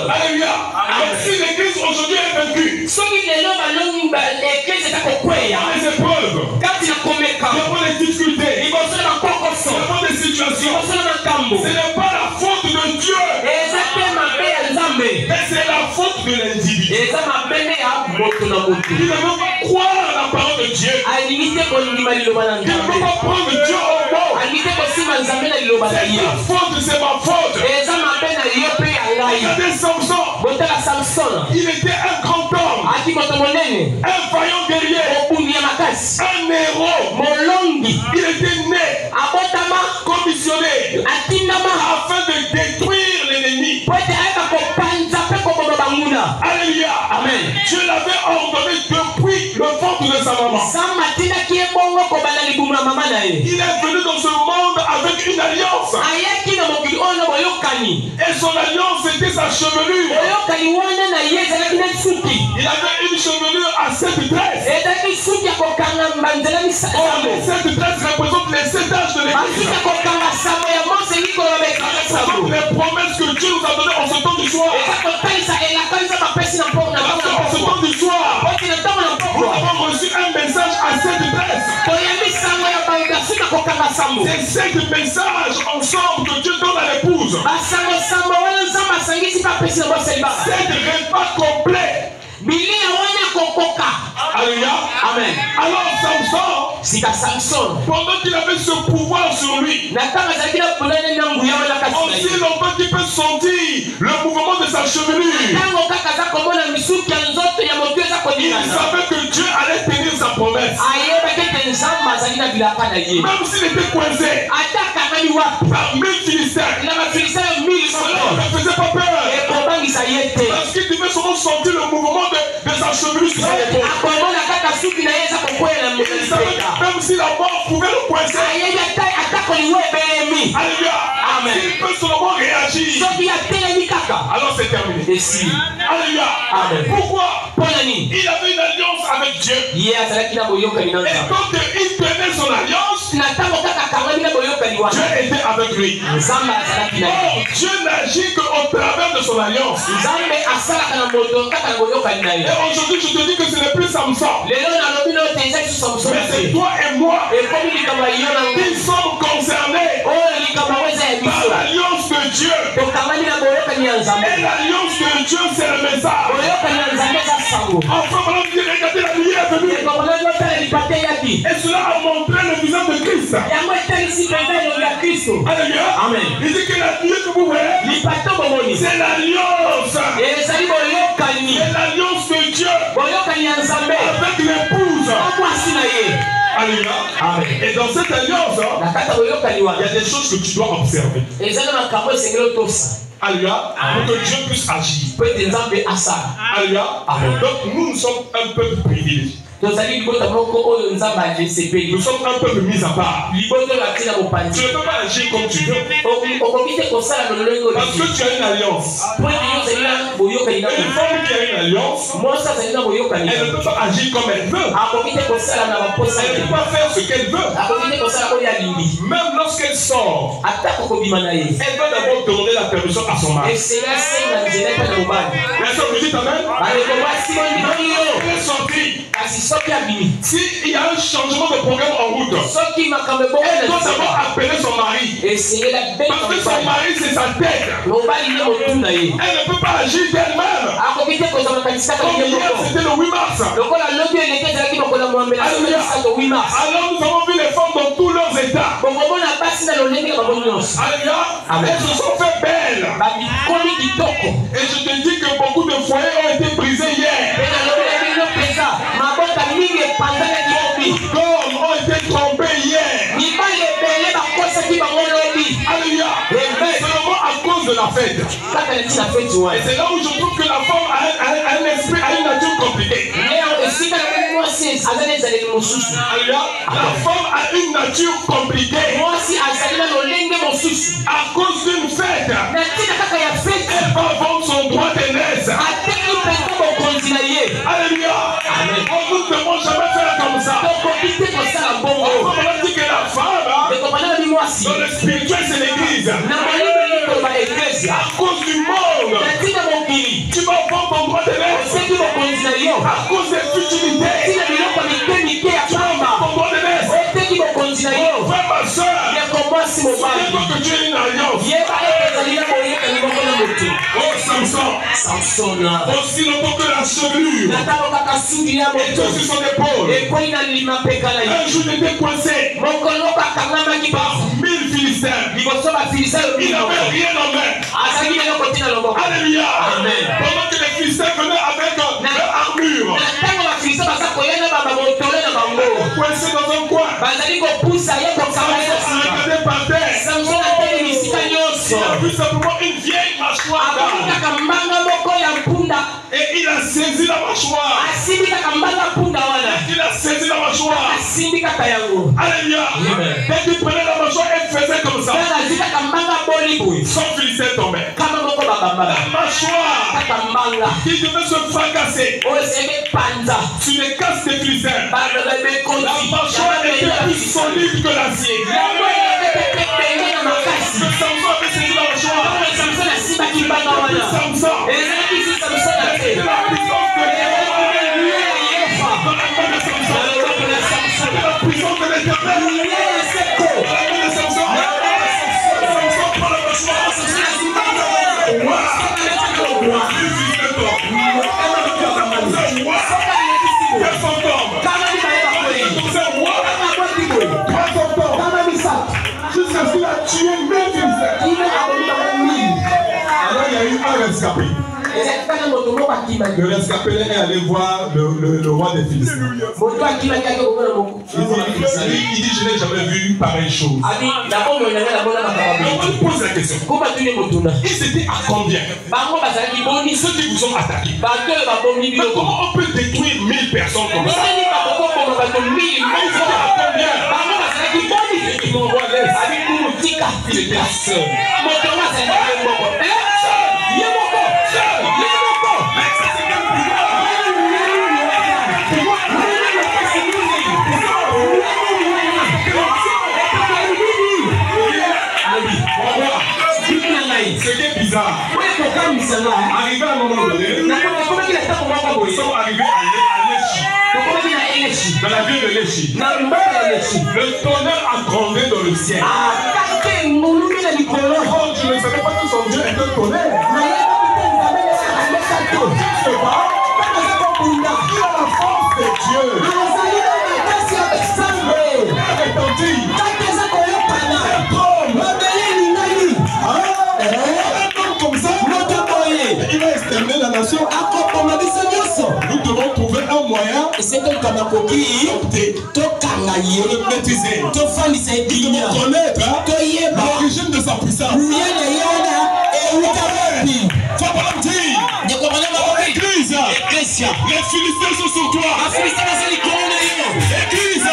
[SPEAKER 1] Alléluia. Même si l'église aujourd'hui est vaincue par les épreuves, devant les difficultés, devant les situations, ce n'est pas la faute de Dieu, mais c'est la faute de l'individu. Il ne veut pas croire à la parole de Dieu. Il ne veut pas prendre Dieu au mot. C'est ta faute, c'est ma faute. Regardez Samson. Il était un grand homme, un vaillant guerrier, un héros. Il était né, commissionné afin de détruire l'ennemi. Alléluia. Amen. Dieu l'avait ordonné depuis le ventre de sa maman. Il est venu dans ce monde avec une alliance. Et son alliance était sa chevelure. Il avait une chevelure à 7 tresses. Cette tresse représente les 7 âges de l'église. Les promesses que Dieu nous a données en ce temps du soir. En ce temps du soir, nous avons reçu un message à 7 tresses. C'est 7 messages ensemble que Dieu donne à l'épouse. 7 repas complets. Alléluia. Amen. Alors Samson, pendant qu'il avait ce pouvoir sur lui, aussi longtemps qu'il peut sentir le mouvement de sa chevelure, il savait que Dieu allait tenir sa promesse. Même s'il était coincé par 1000 Philistins, cela ne faisait pas peur. Parce qu'il devait seulement sentir le mouvement de sa chevelure sur son épaule. Il savait que même si la mort pouvait le coincer, alléluia, s'il peut seulement réagir, alors c'est terminé. Alléluia. Pourquoi? Il avait une alliance avec Dieu. Et quand il tenait son alliance, Dieu était avec lui. Or, Dieu n'agit qu'au travers de son alliance. Et aujourd'hui, je te dis que ce n'est plus Samson. Mais c'est toi et moi qui sommes concernés par l'alliance de Dieu. Et l'alliance de Dieu, c'est le message. Enfin, maintenant, regardez, la nuit est venue. Et cela a montré le visage de Christ. Alléluia. Amen. Il dit que la nuit que vous voyez, c'est l'alliance. C'est l'alliance de Dieu avec l'épouse. Alléluia. Amen. Et dans cette alliance, il y a des choses que tu dois observer. Alléluia. Pour que Dieu puisse agir. Alléluia. Donc nous sommes un peuple privilégié. Nous sommes un peuple mis à part. Tu ne peux pas agir comme tu veux. Parce que tu as une alliance. Une femme qui a une alliance, elle ne peut pas agir comme elle veut. Elle ne peut pas faire ce qu'elle veut. Même lorsqu'elle sort, elle doit d'abord demander la permission à son mari. Bien sûr, vous dites amen. Elle est sortie. S'il y a un changement de programme en route, elle doit d'abord appeler son mari. Parce que son mari, c'est sa tête. Elle ne peut pas agir d'elle-même. C'était le 8 mars. Alors nous avons vu les femmes dans tous leurs états. Elles se sont fait belles. Et je te dis que beaucoup de foyers ont été brisés hier. D'hommes ont été trompés hier. Alléluia. C'est seulement à cause de la fête. Et c'est là où je trouve que la femme a un esprit, a une nature compliquée. Alléluia. La femme a une nature compliquée. À cause d'une fête, elle va vendre son droit d'aînesse. Alléluia. On ne nous demande jamais faire comme ça. On dit que la femme, dans le spirituel, c'est l'église. À cause du monde, tu vas vendre ton droit d'aînesse. À cause des futilités, tu vas vendre ton droit d'aînesse. Oh, frère, ma soeur, souviens-toi que tu es une alliance. Oh, Samson, aussi longtemps que la chevelure est sur son épaule. Un jour, il était coincé par 1000 Philistins. Il n'avait rien en main. Alléluia. Pendant que les Philistins venaient avec leur armure, coincé dans un coin, regardé par terre. Il a vu simplement une vieille mâchoire. Et il a saisi la mâchoire. Il a saisi la mâchoire. Alléluia. Dès qu'il prenait la mâchoire, elle faisait comme ça. Son Philistin tombait. La mâchoire qui devait se fracasser sur les casques des Philistins. La mâchoire était plus solide que l'acier. Samson avait saisi la mâchoire. Samson. Et la puissance de Dieu dans la main de Samson. La puissance de l'Éternel. Samson prend la mâchoire. Jusqu'à ce qu'il a tué 1000 Philistins. Alors il y a eu un rescapé. Le rescapé est allé voir le roi des Philistins. Il dit, je n'ai jamais vu pareille chose. Donc on pose la question. Ils étaient à combien? Ceux qui vous ont attaqué. Mais comment on peut détruire 1000 personnes comme ça? Ils étaient à combien? Ils m'envoient l'aise. Il était seul. Ce qui est bizarre, arrivé à un moment donné, ils sont arrivés à Léchi, dans la ville de Léchi. Le tonnerre a grondé dans le ciel. Oh, je ne savais pas que son Dieu était un tonnerre. C'est pas. Il a la force de Dieu. Il va exterminer la nation. Nous devons trouver un moyen de le maîtriser, de connaître l'origine de sa puissance. Église, les Philistins sont sur toi. Église,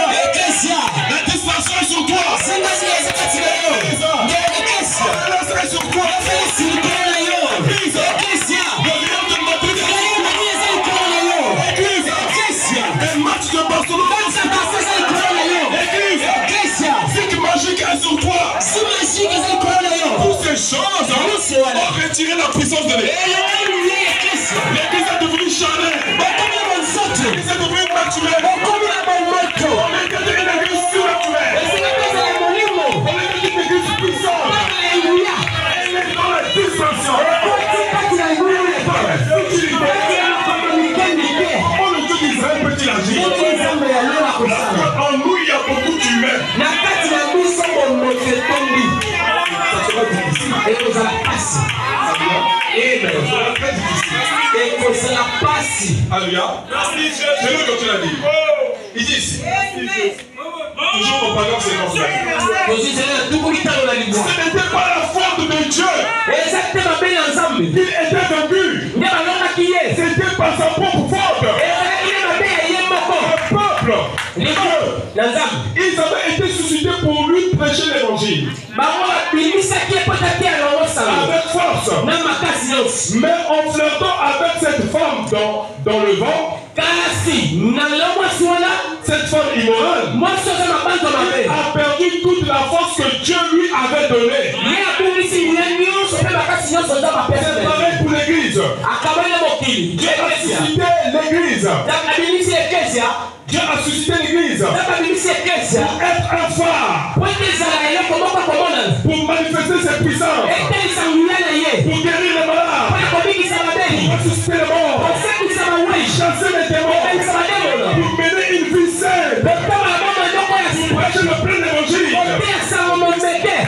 [SPEAKER 1] la distraction est sur toi. Église, sur toi. morcelé. L'église est devenue charnelle. L'église est devenue naturelle. On est devenu une église surnaturelle. On est devenu une église puissante. Elle est dans la dimension. Comment le Dieu d'Israël peut-il agir? En nous, il y a beaucoup d'humains. Alléluia. Je vais continuer à dire. Il dit ici. Toujours au paragraphe 59. Ce n'était pas la faute de Dieu. Il était vaincu. C'était par sa propre faute. Le peuple, ils avaient été suscités pour lui prêcher l'évangile. Avec force. Mais en flirtant avec cette femme dans le vent, cette femme immorale a perdu toute la force que Dieu lui avait donnée. C'est pareil pour l'église. Dieu a suscité l'église. Dieu a suscité l'église pour être un phare, pour manifester ses puissances, pour guérir les malades, pour ressusciter les morts, pour chasser les démons, pour mener une vie saine, pour prêcher le plein évangile,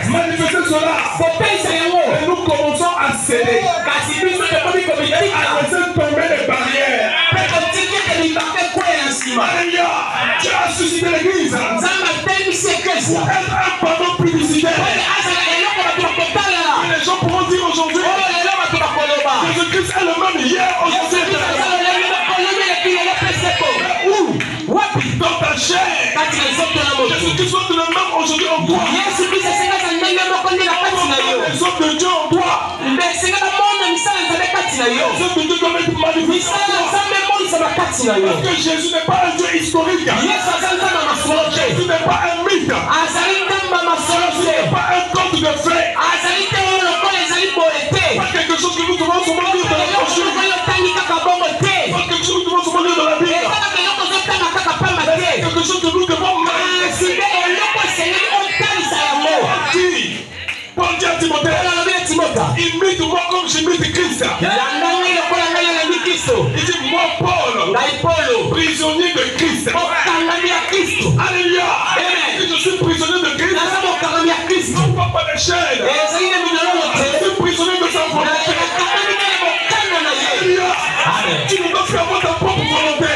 [SPEAKER 1] manifester cela. Et nous commençons à céder, à laisser tomber les barrières. Alléluia. Dieu a suscité l'église pour être un panneau publicitaire. Et les gens pourront dire aujourd'hui Jésus-Christ est le même hier, aujourd'hui. Où? Dans ta chair. Jésus-Christ soit le même aujourd'hui en toi. Les hommes de Dieu en toi. Les hommes de Dieu doivent être manifestés. Parce que Jésus n'est pas un Dieu historique. Jésus n'est pas un mythe. Jésus n'est pas un conte de fées. Pas quelque chose que nous devons seulement lire dans la brochure. Pas quelque chose que nous devons seulement lire dans la Bible. Quelque chose que nous devons manifester. Paul dit à Timothée, imite-moi comme j'imite Christ. Il dit, moi Paul, prisonnier de Christ. Alléluia. Si je suis prisonnier de Christ, non pas par les chaînes. Je suis prisonnier de sa volonté. Alléluia. Tu ne dois plus avoir ta propre volonté.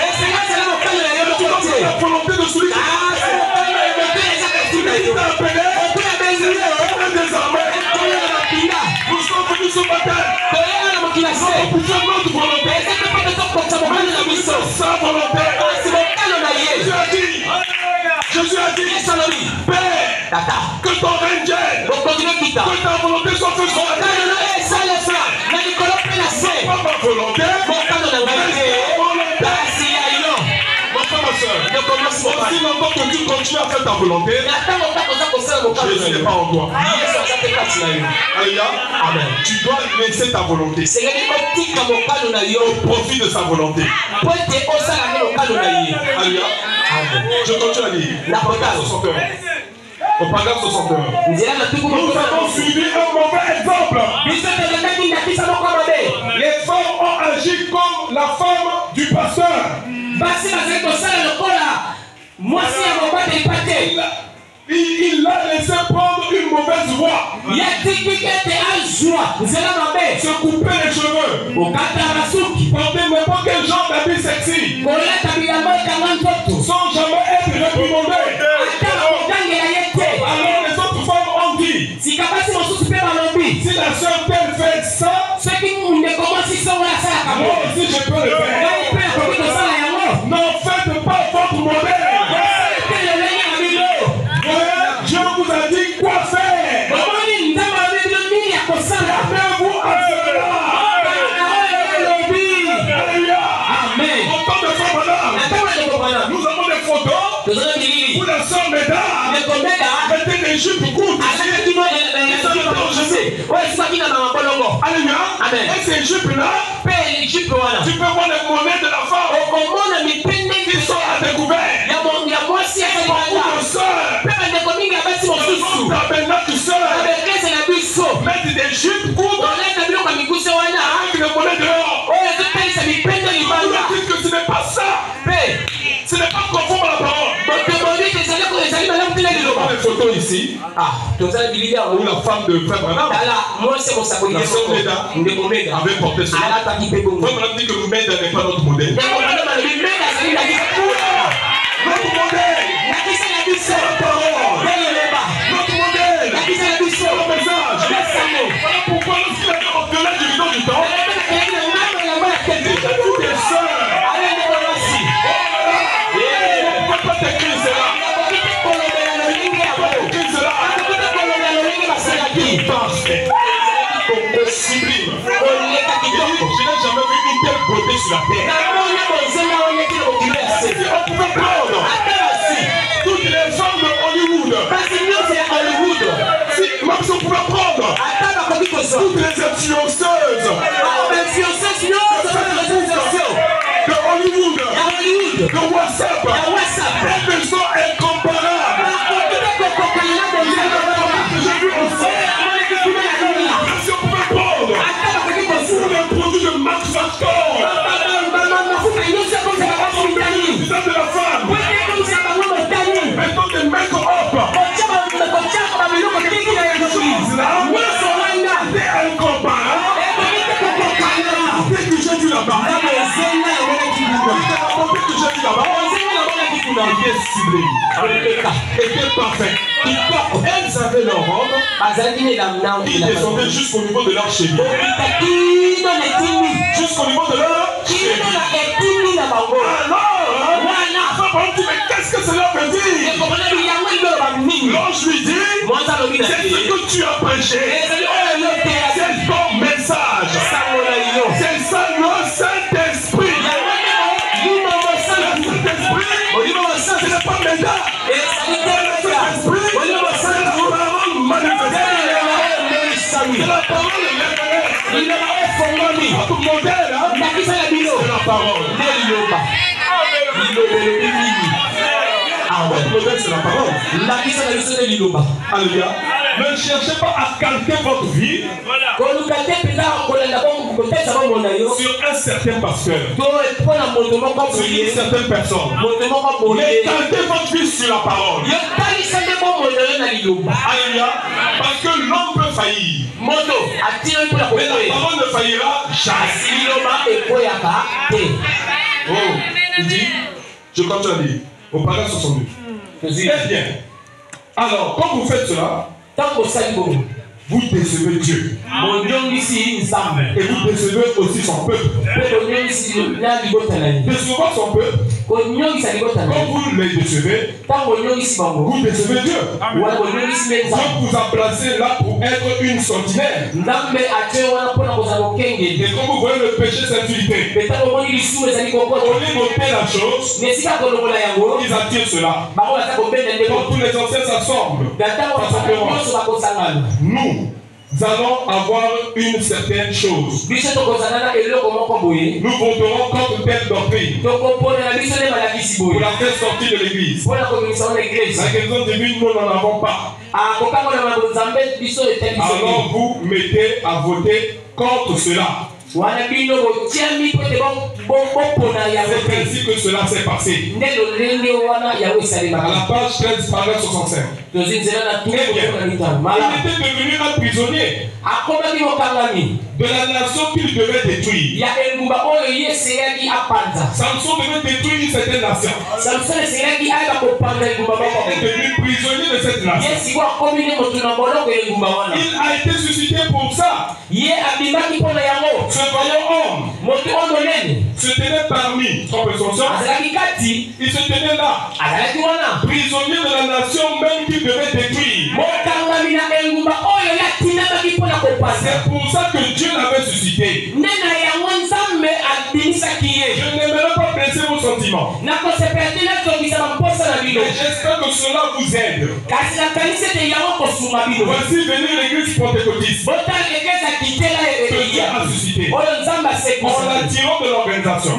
[SPEAKER 1] Tu dois faire la volonté de celui qui t'a appelé. Désormais, nous sommes venus ce matin. Nous pouvons notre volonté. Sa volonté. Jésus a dit, Père, que ton règne vienne, que ta volonté soit faite sur la terre. Pas ma volonté, aussi longtemps que tu continues à faire ta volonté, Jésus n'est pas en toi. Alléluia. Amen. Tu dois laisser ta volonté au profit de sa volonté. Alléluia. Je continue à lire. Au paragraphe 61. Nous avons suivi un mauvais exemple. Les femmes ont agi comme la femme du pasteur. Il l'a laissé prendre une mauvaise voie. Se couper les cheveux. Porter n'importe quel genre d'habit sexy. Sans jamais être réprimandé. Alors les autres femmes ont dit, si la sœur telle fait ça, moi aussi je peux le faire. N'en faites pas votre modèle. Dieu vous a dit quoi faire. Fermez-vous à cela.
[SPEAKER 2] Amen.
[SPEAKER 1] Et ces jupes-là, tu peux voir les monnaies de la femme qui sont à découvert. Il y a beaucoup de sœurs qui sont tabernacle sœurs, mettre des jupes courtes avec les monnaies dehors. On dit que ce n'est pas ça. Ce n'est pas conforme à la parole. Les photos ici, où la femme de Frère Branham, la sœur Meda, avait porté cela. Frère Branham dit que Meda n'est pas notre modèle. Notre modèle, c'est la parole. Notre modèle, c'est le message. Voilà pourquoi lorsqu'il a au-delà du rideau du temps, il dit que toutes les sœurs, on ne peut pas t'écrire cela. Parfait. Sublime. Je n'ai jamais vu une telle beauté sur la terre. Si on pouvait prendre toutes les femmes de Hollywood, si on pouvait prendre toutes les influenceuses de Hollywood, de WhatsApp, elles sont incomparables. J'ai vu aussi. Si on pouvait prendre tous les produits de Max Factor, de la femme, mettons des make-up, c'est incomparable. Dès que j'ai vu là-bas, était parfait. Elles avaient leur robe, ils descendaient jusqu'au niveau de leur cheville. Jusqu'au niveau de leur cheville. Alors, mais qu'est-ce que cela veut dire? L'ange lui dit, c'est ce que tu as prêché. C'est ton message. C'est ça le Saint-Esprit. Ce n'est pas Meda. C'est la parole votre modèle, c'est la parole. Votre modèle, c'est la parole. Alléluia. Ne cherchez pas à calquer votre vie sur un certain pasteur, sur une certaine personne. Mais calquez votre vie sur la parole. Alléluia. Parce que l'homme peut faillir, mais la parole ne faillira jamais. Oh, il dit, je continue à dire, au paragraphe 62. Eh bien, alors, quand vous faites cela, vous décevez Dieu. Et vous décevez aussi son peuple. Décevant son peuple, quand vous les décevez, vous décevez Dieu. Dieu vous a placé là pour être une sentinelle. Et quand vous voyez le péché s'infiltrer, au lieu d'ôter la chose, ils attirent cela. Quand tous les anciens s'assemblent, nous allons avoir une certaine chose. Nous voterons contre telle doctrine pour la faire sortir de l'église. La guérison divine, nous n'en avons pas. Alors vous mettez à voter contre cela. C'est ainsi que cela s'est passé. À la page 13, paragraphe 65. Il était devenu un prisonnier de la nation qu'il devait détruire. Samson devait détruire cette nation. Il est devenu prisonnier de cette nation. Il a été suscité pour ça. Ce voyant homme se tenait parmi son personne. Il se tenait là, prisonnier de la nation même qu'il devait détruire. C'est pour ça que Dieu l'avait suscité. Je n'aimerais pas caresser vos sentiments. Mais j'espère que cela vous aide. Voici venir l'église pentecôtiste. Que Dieu a suscité. En l'attirant de l'organisation.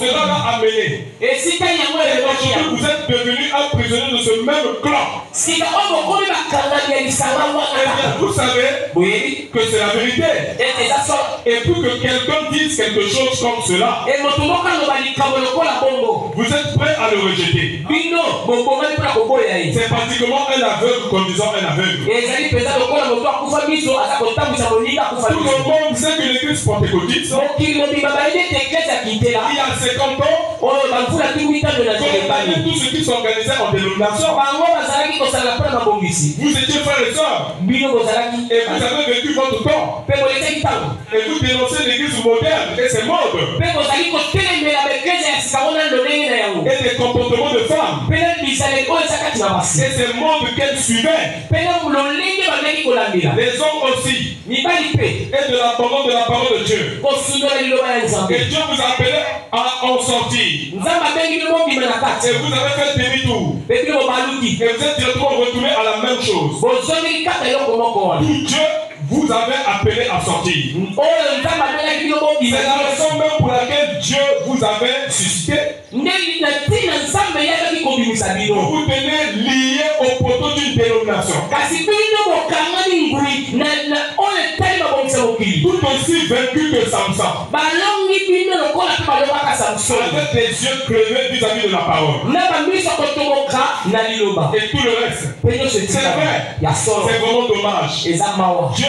[SPEAKER 1] Cela l'a amené. Et vous êtes devenu un prisonnier de ce même clan. Vous savez que c'est la vérité. Et pour que quelqu'un dise quelque chose comme cela, vous êtes prêt à le rejeter. C'est pratiquement un aveugle conduisant un aveugle. Tout le monde sait que l'église pentecôtiste, il y a 50 ans, tout ce qui s'organisait en dénomination. Vous étiez frères et sœurs. Et vous avez vécu votre temps. Et vous dénoncez l'église moderne et ses modes. Et des comportements de femmes. Et ces modes qu'elles suivaient. Les hommes aussi. Et de l'abandon de la parole de Dieu. Et Dieu vous a appelé à en sortir. Et vous avez fait demi-tour. Et vous êtes directement retourné à la même chose. Tout Dieu vous avez appelé à sortir. C'est la raison même pour laquelle Dieu vous avait suscité. Vous vous tenez lié au poteau d'une dénomination. Tout aussi vaincu que Samson. Avec les yeux crevés vis-à-vis de la parole. Et tout le reste. C'est vrai. C'est vraiment dommage. Dieu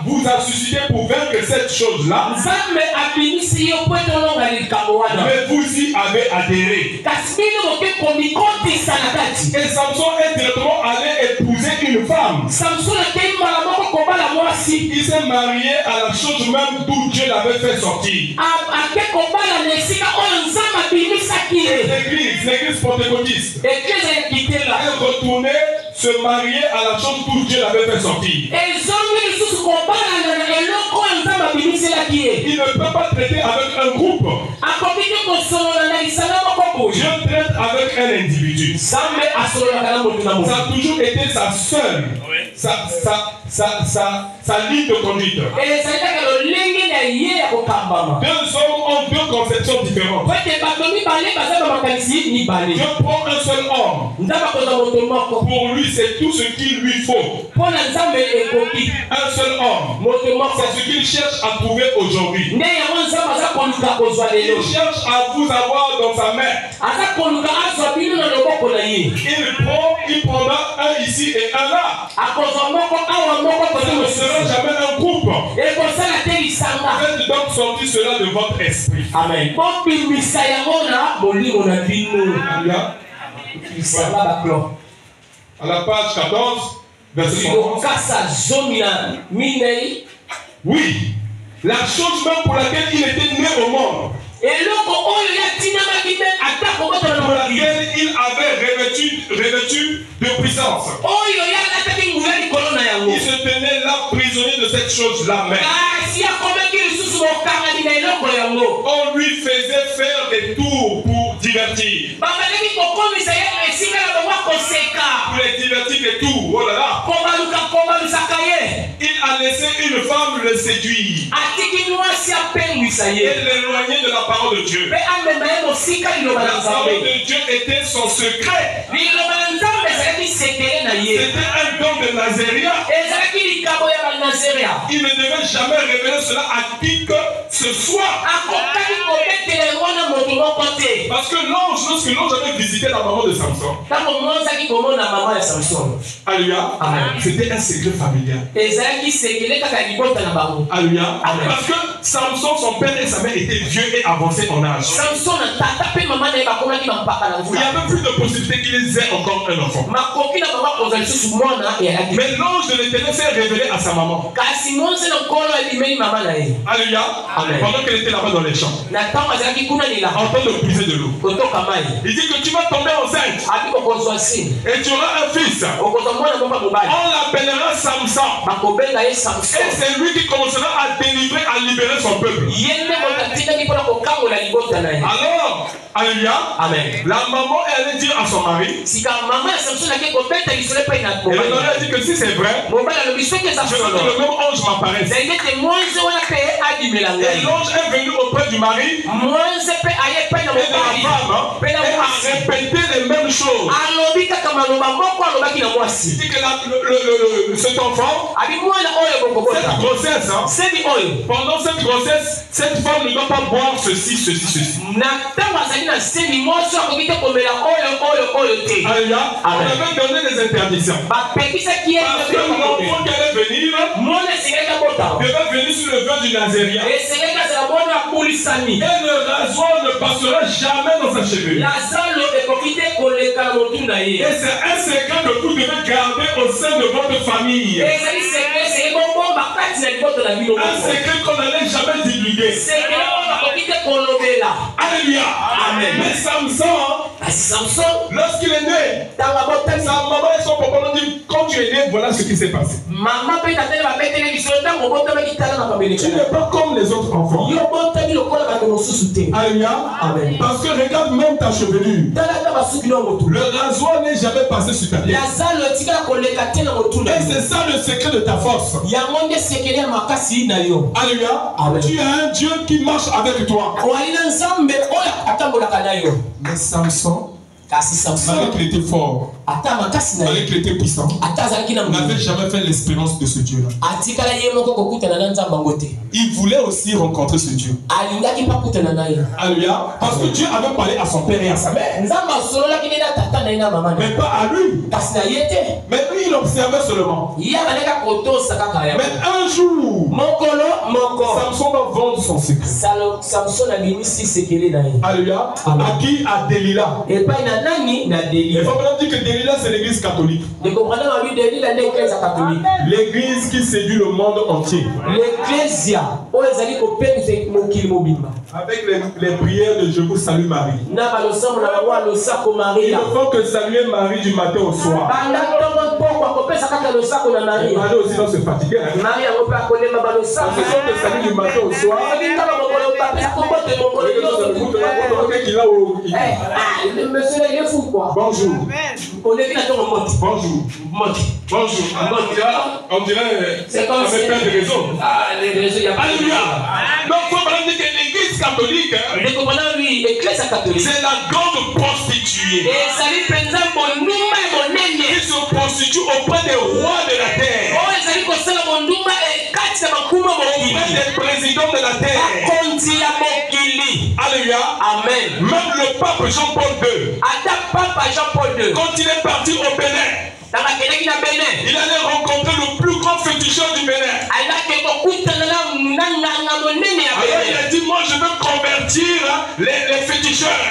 [SPEAKER 1] vous a suscité pour vaincre cette chose-là. Mais vous y avez adhéré. Et Samson est directement allé épouser une femme. Il s'est marié à la chose même d'où Dieu l'avait fait sortir. L'église pentecôtiste est retournée se marier à la chose d'où Dieu l'avait fait sortir. Il ne peut pas traiter avec un groupe. Dieu traite avec un individu. Ça a toujours été sa seule, sa ligne de conduite. Deux hommes ont deux conceptions différentes. Dieu prend un seul homme. Pour lui, c'est tout ce qu'il lui faut. Un seul homme. C'est ce qu'il cherche à trouver aujourd'hui. Il cherche à vous avoir dans sa main. Il prendra un ici et un là. Ce ne sera jamais un groupe. Faites donc sortir cela de votre esprit. Amen. À la page 14, verset 11. Oui, la chose même pour laquelle il était né au monde, pour laquelle il avait revêtu de puissance, il se tenait là prisonnier de cette chose-là même. On lui faisait faire des tours pour divertir. Pour les divertir des tours. Oh là là. Il a laissé une femme le séduire et l'éloigner de la parole de Dieu. La parole de Dieu était son secret. C'était un don de Nazaria. Il ne devait jamais révéler cela à qui que ce soit. Parce que lorsque l'ange avait visité la maman de Samson, alléluia, c'était un secret familial. Alléluia. Parce que Samson, son père et sa mère étaient vieux et avancés en âge. Il n'y avait plus de possibilité qu'ils aient encore un enfant. Mais l'ange de l'Éternel s'est révélé à sa maman. Alléluia. Pendant qu'elle était là-bas dans les champs, en train de puiser de l'eau. Il dit que tu vas tomber enceinte et tu auras un fils. On l'appellera Samson. Et c'est lui qui commencera à délivrer, à libérer son peuple. Alors, alléluia,
[SPEAKER 2] Amen.
[SPEAKER 1] la maman est allée dire à son mari,
[SPEAKER 2] Si ka maman Samson a
[SPEAKER 1] et le mari a dit que si c'est vrai, je veux que le même ange m'apparaisse. Et l'ange est venu auprès du mari et de la femme et a répété les mêmes choses. Il dit que cet enfant, cette grossesse, pendant cette grossesse, cette femme ne doit pas boire ceci, ceci, ceci. Alléluia. On avait donné des interdictions. Parce que l'enfant qui allait venir devait venir sur le vin du Nazaréen. Et le rasoir ne passera jamais dans sa chevelure. Et c'est un secret que vous devez garder au sein de votre famille. Un secret qu'on n'allait jamais divulguer. Alléluia. Amen. Mais Samson, lorsqu'il est né, sa maman et son papa l'ont dit, quand tu es né, voilà ce qui s'est passé. Tu n'es pas comme les autres enfants. Alléluia. Amen. Parce que regarde même ta chevelure. Le rasoir n'est jamais passé sur ta tête. Et c'est ça le secret de ta force. Alléluia. Amen. Tu as un Dieu qui marche avec toi. Mais Samson, malgré qu'il était fort, malgré qu'il était puissant, n'avait jamais fait l'expérience de ce Dieu-là. Il voulait aussi rencontrer ce Dieu. Alléluia. Parce que Dieu avait parlé à son père et à sa mère. Mais pas à lui. Mais lui, il observait seulement. Mais un jour, Samson va vendre son secret. Alléluia. À qui? À Delilah. Il faut bien dire que Delilah, c'est l'église catholique. L'église qui séduit le monde entier. Avec les prières de Je vous salue Marie. Il ne faut que saluer Marie du matin au soir. Marie aussi doit se fatiguer. Parce que quand tu salues du matin au soir,
[SPEAKER 2] monsieur, il est fou quoi.
[SPEAKER 1] Bonjour.
[SPEAKER 2] Bonjour.
[SPEAKER 1] Bonjour. On dirait
[SPEAKER 2] c'est comme
[SPEAKER 1] ça fait plein de raisons.
[SPEAKER 2] Les raisons, il y a pas.
[SPEAKER 1] Alléluia. Donc, il faut dire que l'église catholique, c'est la grande prostituée. Qui se prostitue auprès des rois de la terre. Auprès des présidents de la terre. Alléluia. Amen. Même le pape Jean-Paul II. Quand il est parti au Bénin, il allait rencontrer le plus grand féticheur du Bénin. Alors il a dit, moi je veux convertir les féticheurs.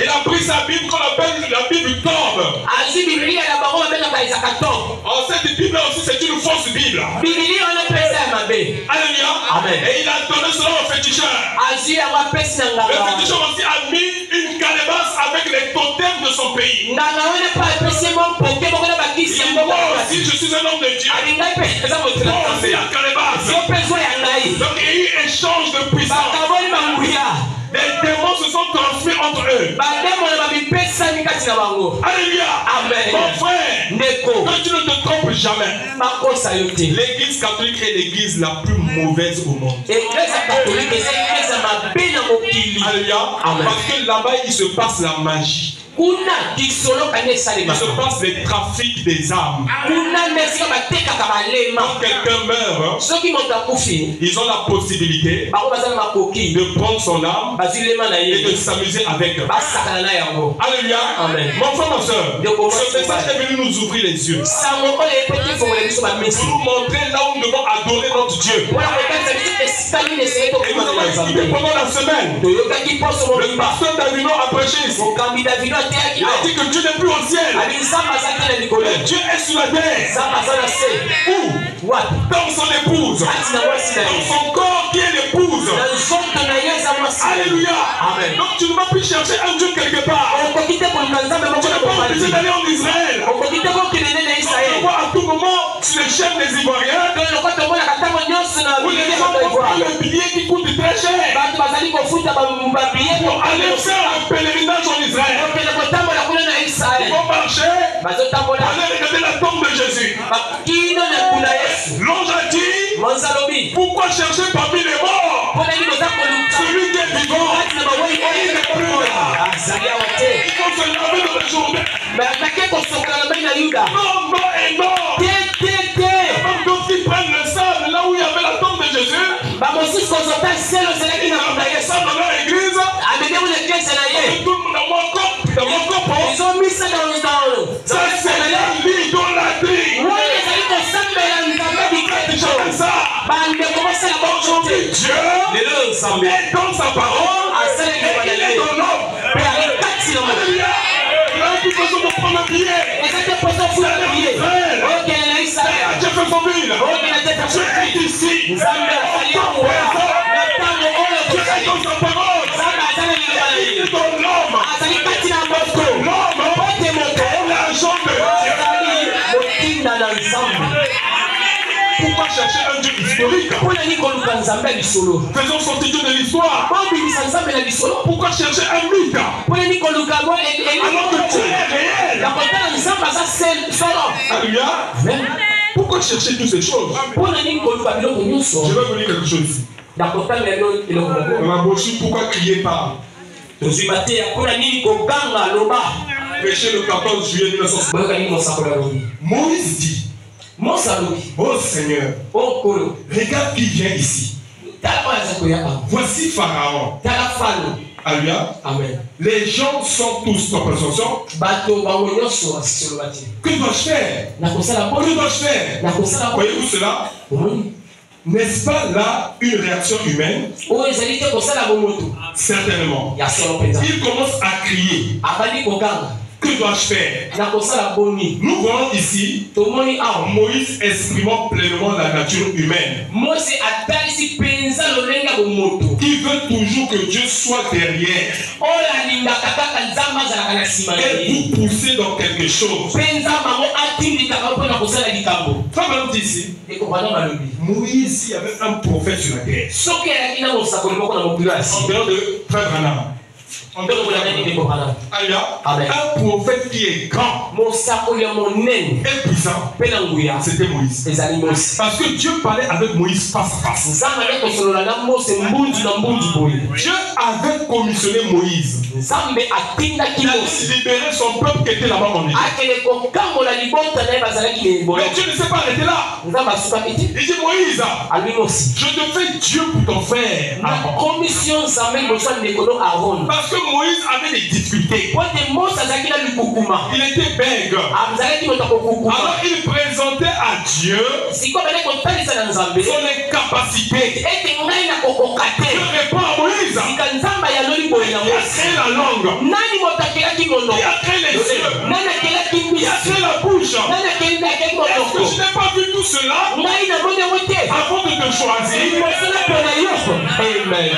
[SPEAKER 1] Il a pris sa Bible qu'on appelle la Bible tombe. Cette Bible aussi c'est une fausse Bible. Alléluia. Amen. Et il a donné cela aux féticheurs. Le féticheur aussi a mis une calebasse avec les totems de son pays. Moi aussi je suis un homme de Dieu. Moi aussi à calebasse. Donc il y a eu échange de puissance. Les démons se sont transmis entre eux. Alléluia. Amen. Mon frère, que tu ne te trompes jamais. L'église catholique est l'église la plus mauvaise au monde. Alléluia. Parce que là-bas il se passe la magie. Il se passe les trafics des âmes. Quand quelqu'un meurt, ils ont la possibilité de prendre son âme et de s'amuser avec eux. Alléluia. Amen. Mon frère, ma soeur, ce message est venu nous ouvrir les yeux. Pour nous montrer là où nous devons adorer notre Dieu. Et nous avons expliqué pendant la semaine. Le pasteur Davino a prêché ici. Il a dit que Dieu n'est plus au ciel. Dieu est sur la terre. Où? Dans son épouse. Dans son corps qui est l'épouse. Alléluia. Amen. Donc tu ne vas plus chercher un Dieu quelque part. Tu n'es pas obligé d'aller en Israël. On te voit à tout moment sur les chaînes des Ivoiriens. Où les gens prennent le billet qui coûte très cher pour aller faire un pèlerinage en Israël. Ils vont marcher, aller regarder la tombe de Jésus. L'ange a dit, pourquoi chercher parmi les morts celui qui est vivant? Il n'est plus là. Il faut se laver dans le journée. Non, non et non. Même d'autres qui prennent le sable là où il y avait la tombe de Jésus. Ils amènent le sable dans leur église. Tout le monde dans mon corps. Ça c'est l'idolâtrie. Ça. Aujourd'hui Dieu est dans sa parole. Il est dans l'homme. Plus besoin de prendre le billet. Dieu fait son ville. Dieu est ici. Dieu est dans sa parole. Il est dans l'homme. L'homme est l'agent de Dieu. Pourquoi chercher un Dieu historique? Faisons sortir Dieu de l'histoire. Pourquoi chercher un mythe? Alors que Dieu est réel. Alléluia. Pourquoi chercher toutes ces choses? Je vais vous dire quelque chose ici. Dans la brochure, pourquoi crier pas? Péché le 14 juillet 1960. Moïse dit, oh Seigneur, regarde qui vient ici. Voici Pharaon. Alléluia. Amen. Les gens sont tous en possession. Que dois-je faire? Que dois-je faire? Voyez-vous cela? N'est-ce pas là une réaction humaine? Certainement. Il commence à crier. Que dois-je faire? Nous voyons ici Moïse exprimant pleinement la nature humaine. Il veut toujours que Dieu soit derrière et vous pousser dans quelque chose. Frère ici, Moïse, il y avait un prophète sur la terre. En dehors de Frère Branham. Un prophète qui est grand et puissant, c'était Moïse. Parce que Dieu parlait avec Moïse face à face. Dieu avait commissionné Moïse. Il a libéré son peuple qui était là-bas en Égypte. Mais Dieu ne s'est pas arrêté là. Il dit Moïse, je te fais Dieu pour ton frère. Parce que Moïse avait des difficultés. Il était bègue. Alors il présentait à Dieu son incapacité. Dieu répond à Moïse. Il a créé la langue. Il a créé les yeux. Il a créé la bouche. Est-ce que je n'ai pas vu tout cela avant de te choisir? Amen.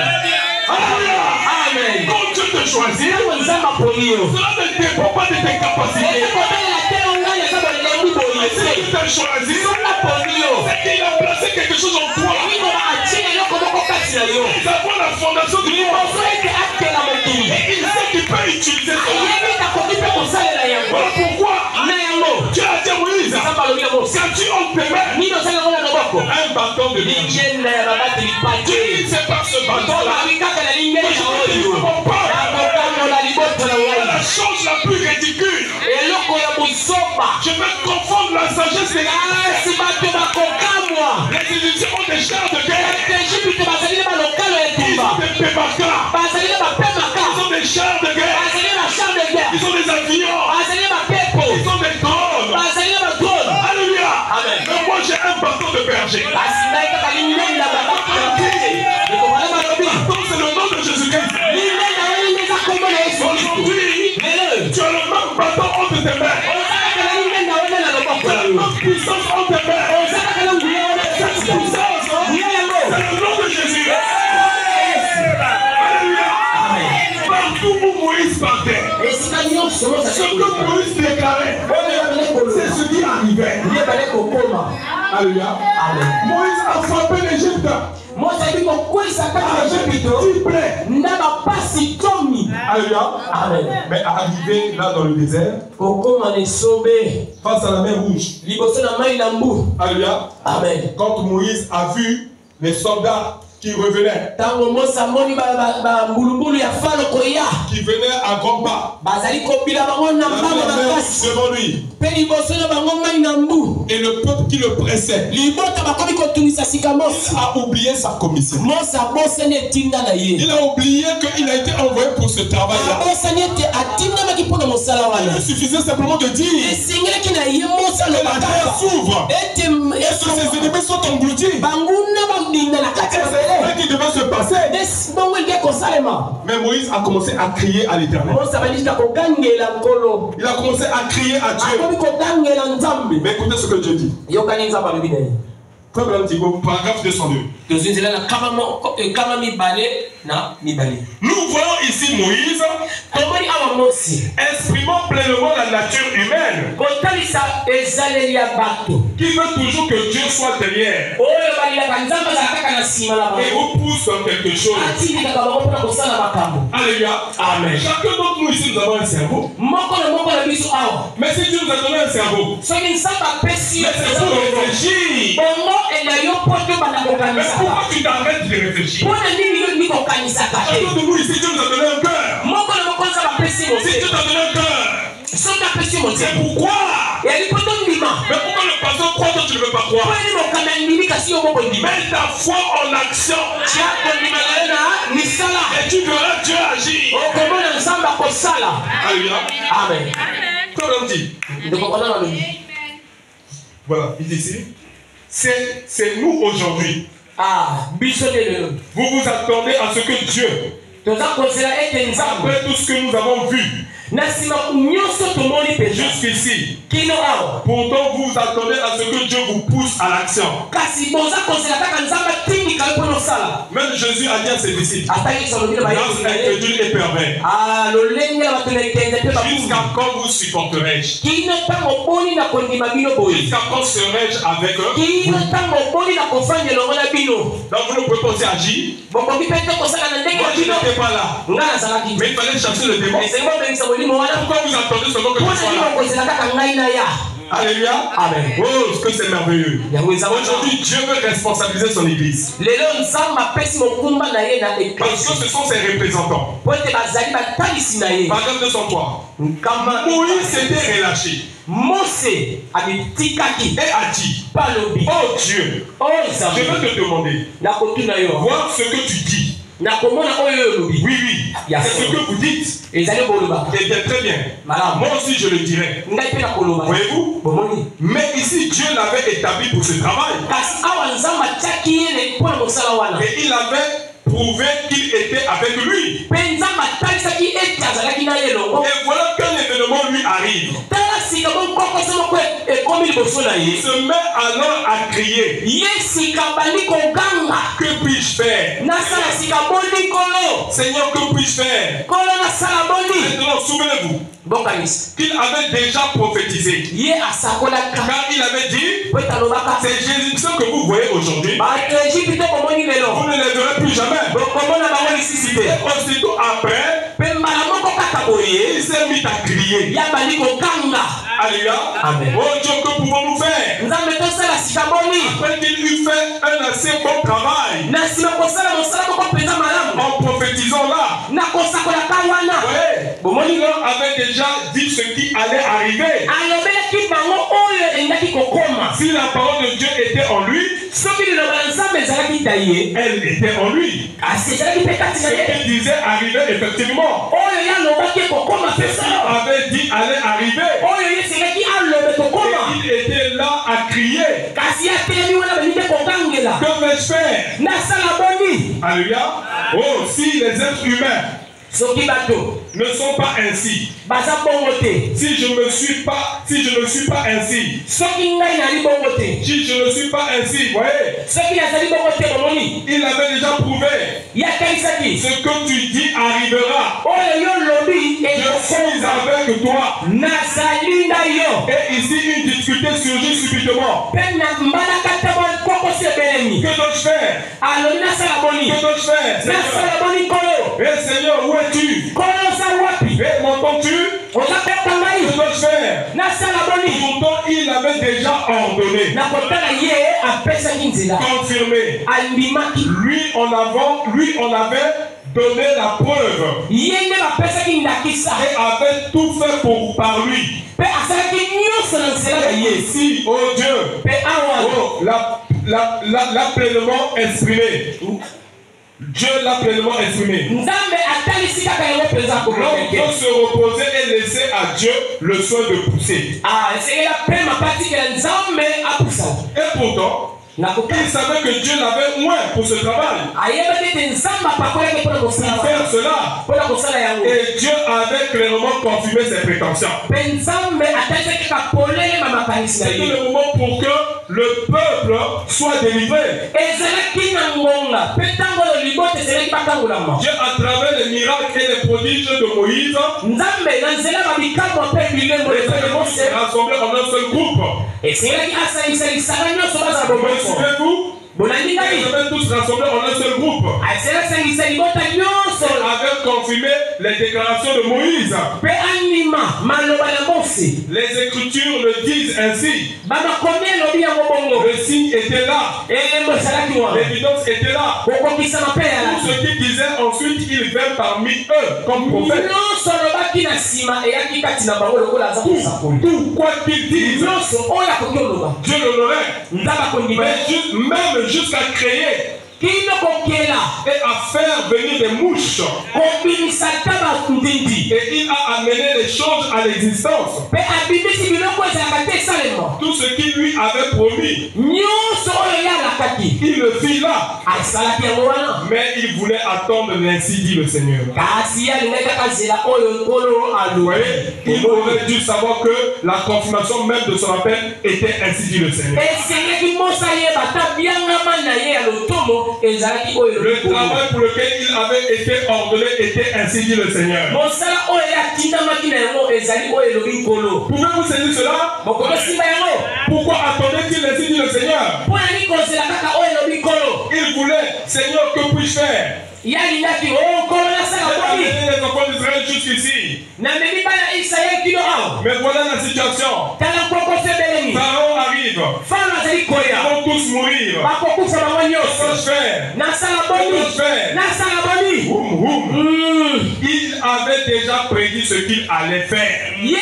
[SPEAKER 1] Amen. Quand Dieu te choisit, cela ne dépend pas de tes capacités. Si Dieu t'a choisi, c'est qu'il a placé quelque chose en toi. Nous avons la fondation du monde. Et il sait qu'il peut utiliser ça. Voilà pourquoi Dieu a dit à Moïse, quand tu ôtes tes mains, un bâton de vie. Dieu c'est par ce bâton-là la chose la plus ridicule. Je vais confondre la sagesse des les Égyptiens ont des chars de guerre. Ils ont des pébakas. Ils ont des chars de guerre. Ils ont des avions. Ils ont des drones. Alléluia. Mais moi j'ai un bâton de berger. C'est le nom de Jésus-Christ. Aujourd'hui, tu as le même bâton entre tes mains. Tu as la même puissance entre tes mains. Cette puissance, c'est le nom de Jésus. Alléluia. Partout où Moïse partait, ce que Moïse déclarait, c'est ce qui arrivait. Alléluia. Moïse a frappé l'Égypte. Alléluia. Mais arrivé là dans le désert, face à la mer rouge, alléluia. Quand Moïse a vu les soldats qui revenaient, qui venaient à grands pas, devant lui, et le peuple qui le pressait, il a oublié sa commission. Il a oublié qu'il a été envoyé pour ce travail-là. Il suffisait simplement de dire que la terre s'ouvre et que ses ennemis sont engloutis. C'est ce qui devait se passer. Mais Moïse a commencé à crier à l'Éternel. Il a commencé à crier à Dieu. Mais écoutez ce que Dieu dit. Paragraphe 202. Nous voyons ici Moïse exprimant pleinement la nature humaine, qui veut toujours que Dieu soit derrière et vous pousse dans quelque chose. Alléluia. Amen. Chacun d'entre nous ici, nous avons un cerveau. Mais si Dieu nous a donné un cerveau, c'est pour réfléchir. Mais pourquoi tu t'arrêtes de réfléchir? Chacun de nous ici, Dieu nous a donné un cœur. Si Dieu t'a donné un cœur, c'est pourquoi. Mais pourquoi le pasteur croit que tu ne veux pas croire? Mets ta foi en action. Et tu verras Dieu agir. Alléluia. Amen. Comme on dit. Voilà, il dit ici. C'est nous aujourd'hui. Vous vous attendez à ce que Dieu, après tout ce que nous avons vu jusqu'ici, pourtant vous vous attendez à ce que Dieu vous pousse à l'action. Même Jésus a dit à ses disciples, l'âme incrédule et pervers, jusqu'à quand vous supporterai-je? Jusqu'à quand serai-je avec eux? Donc vous ne pouvez pas aussi agir. Moi je n'étais pas là, mais il fallait chercher le démon. Pourquoi vous attendez seulement que je sois là? Alléluia. Amen. Oh, que c'est merveilleux. Aujourd'hui, Dieu veut responsabiliser son église. Parce que ce sont ses représentants. Paragraphe 203. Moïse s'était relâché et a dit, oh Dieu, je veux te demander, voir ce que tu dis. Oui, oui, c'est ce que vous dites. Et bien, très bien. Moi aussi, je le dirais. Voyez-vous? Mais ici, Dieu l'avait établi pour ce travail. Et il avait prouvé qu'il était avec lui. Et voilà qu'un événement lui arrive. Il se met alors à crier. Que puis-je faire? Seigneur, que puis-je faire? Maintenant, souvenez-vous qu'il avait déjà prophétisé. Car il avait dit, c'est Jésus que vous voyez aujourd'hui. Vous ne les verrez plus jamais. Et aussitôt après, il s'est mis à crier. Alléluia. Oh Dieu, que pouvons-nous faire? Après qu'il eut fait un assez bon travail en prophétisant là, il leur avait déjà dit ce qui allait arriver. Si la parole de Dieu était en lui, elle était en lui. Ce qu'il disait arrivait effectivement. Ce qu'il avait dit allait arriver. Et il était là à crier. Que vais-je faire? Alléluia. Oh, si les êtres humains ne sont pas ainsi, si je ne suis pas ainsi, si je ne suis pas ainsi, voyez, il avait déjà prouvé ce que tu dis arrivera. Je suis avec toi. Et ici une difficulté surgit subitement. Que dois-je faire? Que dois-je faire? Seigneur, où es-tu? M'entends-tu? Que dois-je faire? Pourtant, il avait déjà ordonné, confirmé. Lui on avait donné la preuve et avait tout fait par lui. Ici, oh Dieu, l'a pleinement exprimé. Dieu l'a pleinement exprimé. Donc, on se reposer et laisser à Dieu le soin de pousser. Et pourtant, il savait que Dieu l'avait moins pour ce travail. Pour faire cela. Et Dieu avait clairement confirmé ses prétentions. C'était le moment pour que le peuple soit délivré. Dieu, à travers les miracles et les prodiges de Moïse, rassemblés en un seul groupe. Souvenez-vous, ils avaient tous rassemblés en un seul groupe. Avec confirmé les déclarations de Moïse. Les Écritures le disent ainsi. Le signe était là. L'évidence était là. Tout ce qu'ils disaient ensuite, ils vinrent parmi eux comme prophètes. Tout quoi qu'ils disent, Dieu l'honorait. Même jusqu'à créer et à faire venir des mouches. Et il a amené les choses à l'existence. Tout ce qu'il lui avait promis, il le fit là. Mais il voulait attendre, ainsi dit le Seigneur. Il aurait dû savoir que la confirmation même de son appel était ainsi dit le Seigneur. Le travail pour lequel il avait été ordonné était ainsi dit le Seigneur. Pouvez-vous saisir cela? Pourquoi attendait-il ainsi dit le Seigneur? Il voulait, Seigneur, que puis-je faire? J'ai amené les enfants d'Israël jusqu'ici. Mais voilà la situation. Pharaon arrive. Ils vont tous mourir. Que dois-je faire? Il avait déjà prédit ce qu'il allait faire. Il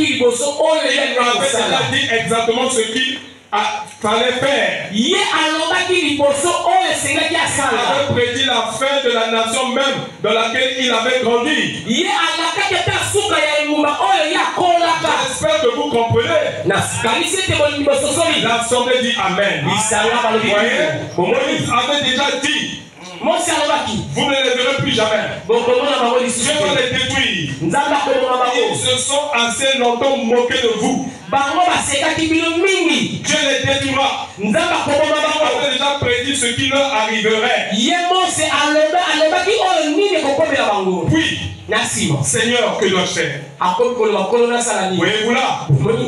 [SPEAKER 1] avait déjà dit exactement ce qu'il fallait faire. Il avait prédit la fin de la nation même dans laquelle il avait grandi. J'espère que vous comprenez. L'assemblée dit Amen. Moïse avait déjà dit, vous ne les verrez plus jamais. Dieu va les détruire. Ils se sont assez longtemps moqués de vous. Dieu les détruira. Il avait déjà prédit ce qui leur arriverait. Puis, Seigneur, que dois-je faire? Voyez-vous là,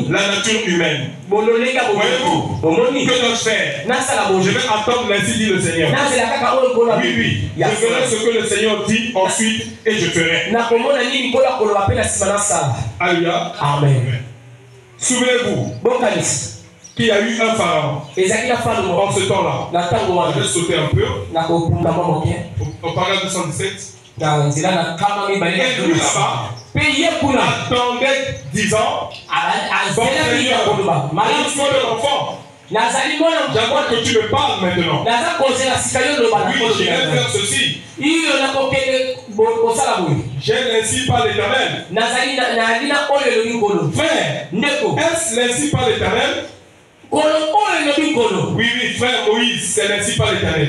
[SPEAKER 1] la nature humaine. Voyez-vous, que dois-je faire? Je vais attendre, ainsi dit le Seigneur. Oui, je verrai ce que le Seigneur dit ensuite et je ferai. Alléluia. Amen. Souvenez-vous qu'il y a eu un pharaon en ce temps-là. Je vais sauter un peu. Au paragraphe 217. Et lui là-bas attendait 10 ans. Bon Seigneur, l'enfant. J'aimerais que tu me parles maintenant. Oui, je vais faire ceci. J'ai ainsi par l'Éternel. Frère, est-ce l'ainsi par l'Éternel? Oui, frère Moïse, c'est l'ainsi par l'Éternel.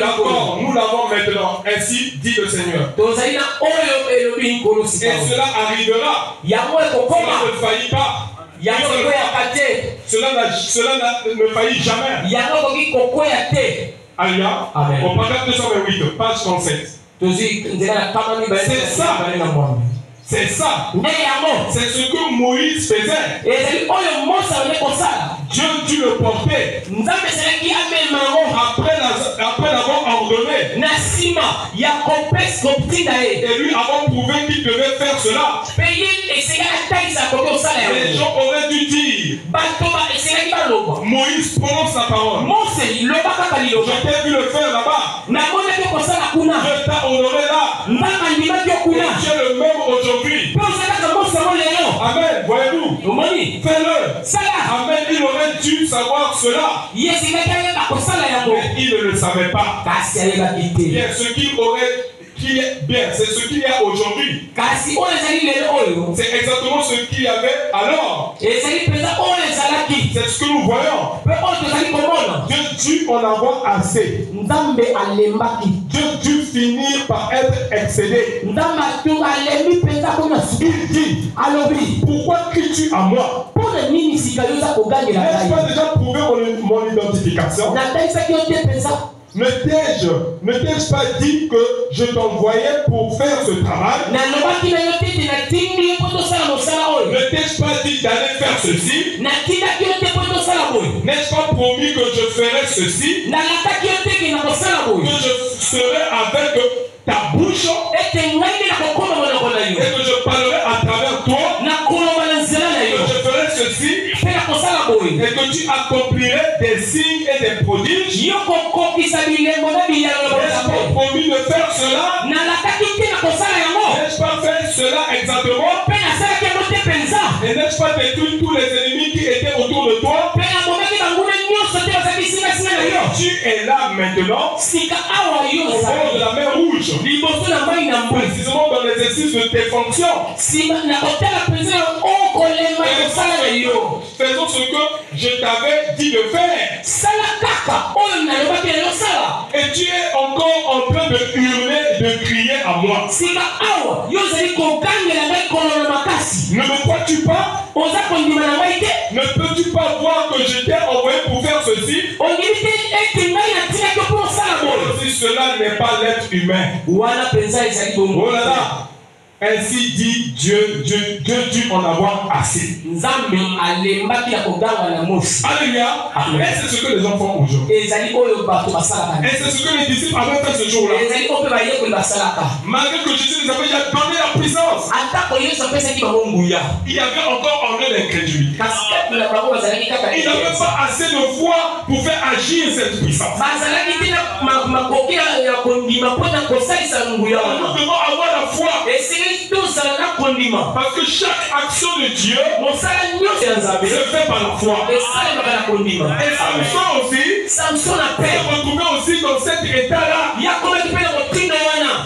[SPEAKER 1] D'accord, nous l'avons maintenant. Ainsi dit le Seigneur. Et cela arrivera. Cela ne faillit pas. Cela ne faillit jamais. Alléluia. Au paragraphe 228, page 37. C'est ça. C'est ça. C'est ce que Moïse faisait. Dieu dut le porter. Après l'avoir ordonné. Et lui avoir prouvé qu'il devait faire cela. Les gens auraient dû dire, Moïse prononce la parole. Je t'ai vu le faire là-bas. Je t'ai honoré là. Et tu es le même aujourd'hui. Amen. Voyez-vous. Fais-le. Amen. Il aurait dû savoir cela. Mais il ne le savait pas. Bien, ce qu'il aurait bien, c'est ce qu'il y a aujourd'hui. C'est exactement ce qu'il y avait alors. C'est ce que nous voyons. Dieu dut en avoir assez. Dieu dut finir par être excédé. Il dit, pourquoi cries-tu à moi? N'ai-je pas déjà prouvé mon identification? Ne t'ai-je pas dit que je t'envoyais pour faire ce travail? Ne t'ai-je pas dit d'aller faire ceci? N'ai-je pas promis que je ferais ceci? Que je serais avec ta bouche et que je parlerai à travers toi? Que je ferai ceci et que tu accomplirais des signes et des prodiges? N'ai-je pas promis de faire cela? N'ai-je pas fait cela exactement? Et n'ai-je pas détruit tous les ennemis qui étaient autour de toi? Tu es là maintenant au bord de la mer Rouge, précisément dans l'exercice de tes fonctions. Faisons ce que je t'avais dit de faire. Et tu es encore en train de hurler, de crier à moi. Ne me crois-tu pas? Ne peux-tu pas voir que je t'ai envoyé pour faire ceci? Si cela n'est pas l'être humain. Oh là là. Ainsi dit Dieu dut en avoir assez. Alléluia. Et c'est ce que les gens font aujourd'hui. Et c'est ce que les disciples avaient fait ce jour-là. Malgré que Jésus les avait déjà donné la puissance, il y avait encore en eux l'incrédulité. Ils n'avaient pas assez de foi pour faire agir cette puissance. Nous devons avoir la foi. Parce que chaque action de Dieu se fait par la foi. Et Samson aussi s'est retrouvé aussi dans cet état-là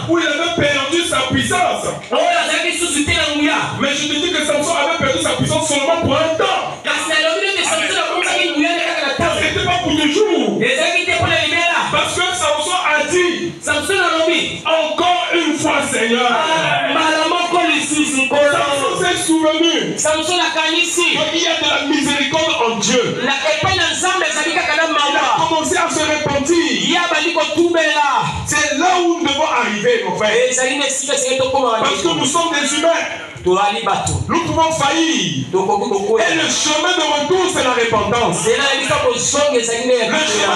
[SPEAKER 1] où il avait perdu sa puissance. Mais je te dis que Samson avait perdu sa puissance seulement pour un temps. C'était pas pour toujours. Parce que Samson a dit encore une fois, Seigneur. Samson s'est souvenu qu'il y a de la miséricorde en Dieu. Il a commencé à se repentir. C'est là où nous devons arriver, mon frère. Parce que nous sommes des humains. Nous pouvons faillir. Et le chemin de retour, c'est la repentance. Le chemin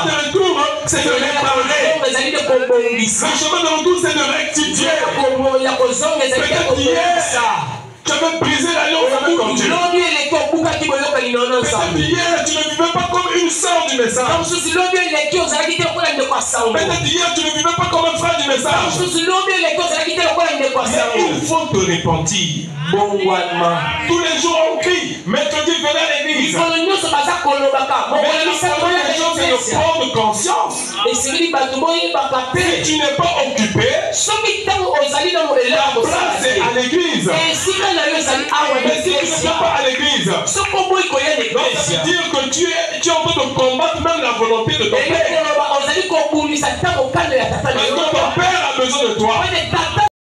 [SPEAKER 1] de retour, c'est de réparer. Le chemin de retour, c'est de rectifier. Peut-être hier, tu avais brisé l'alliance avec ton Dieu. Peut-être hier, tu ne vivais pas comme une sœur du message. Peut-être hier, tu ne vivais pas comme un frère du message. Mais il faut te repentir. Tous les jours on crie, mercredi venez à l'église. Mais la première chose c'est de prendre conscience. Et si tu n'es pas occupé, la place est à l'église. Mais si tu ne viens pas à l'église, donc ça veut dire que tu es en train de combattre même la volonté de ton père. Parce que ton père a besoin de toi.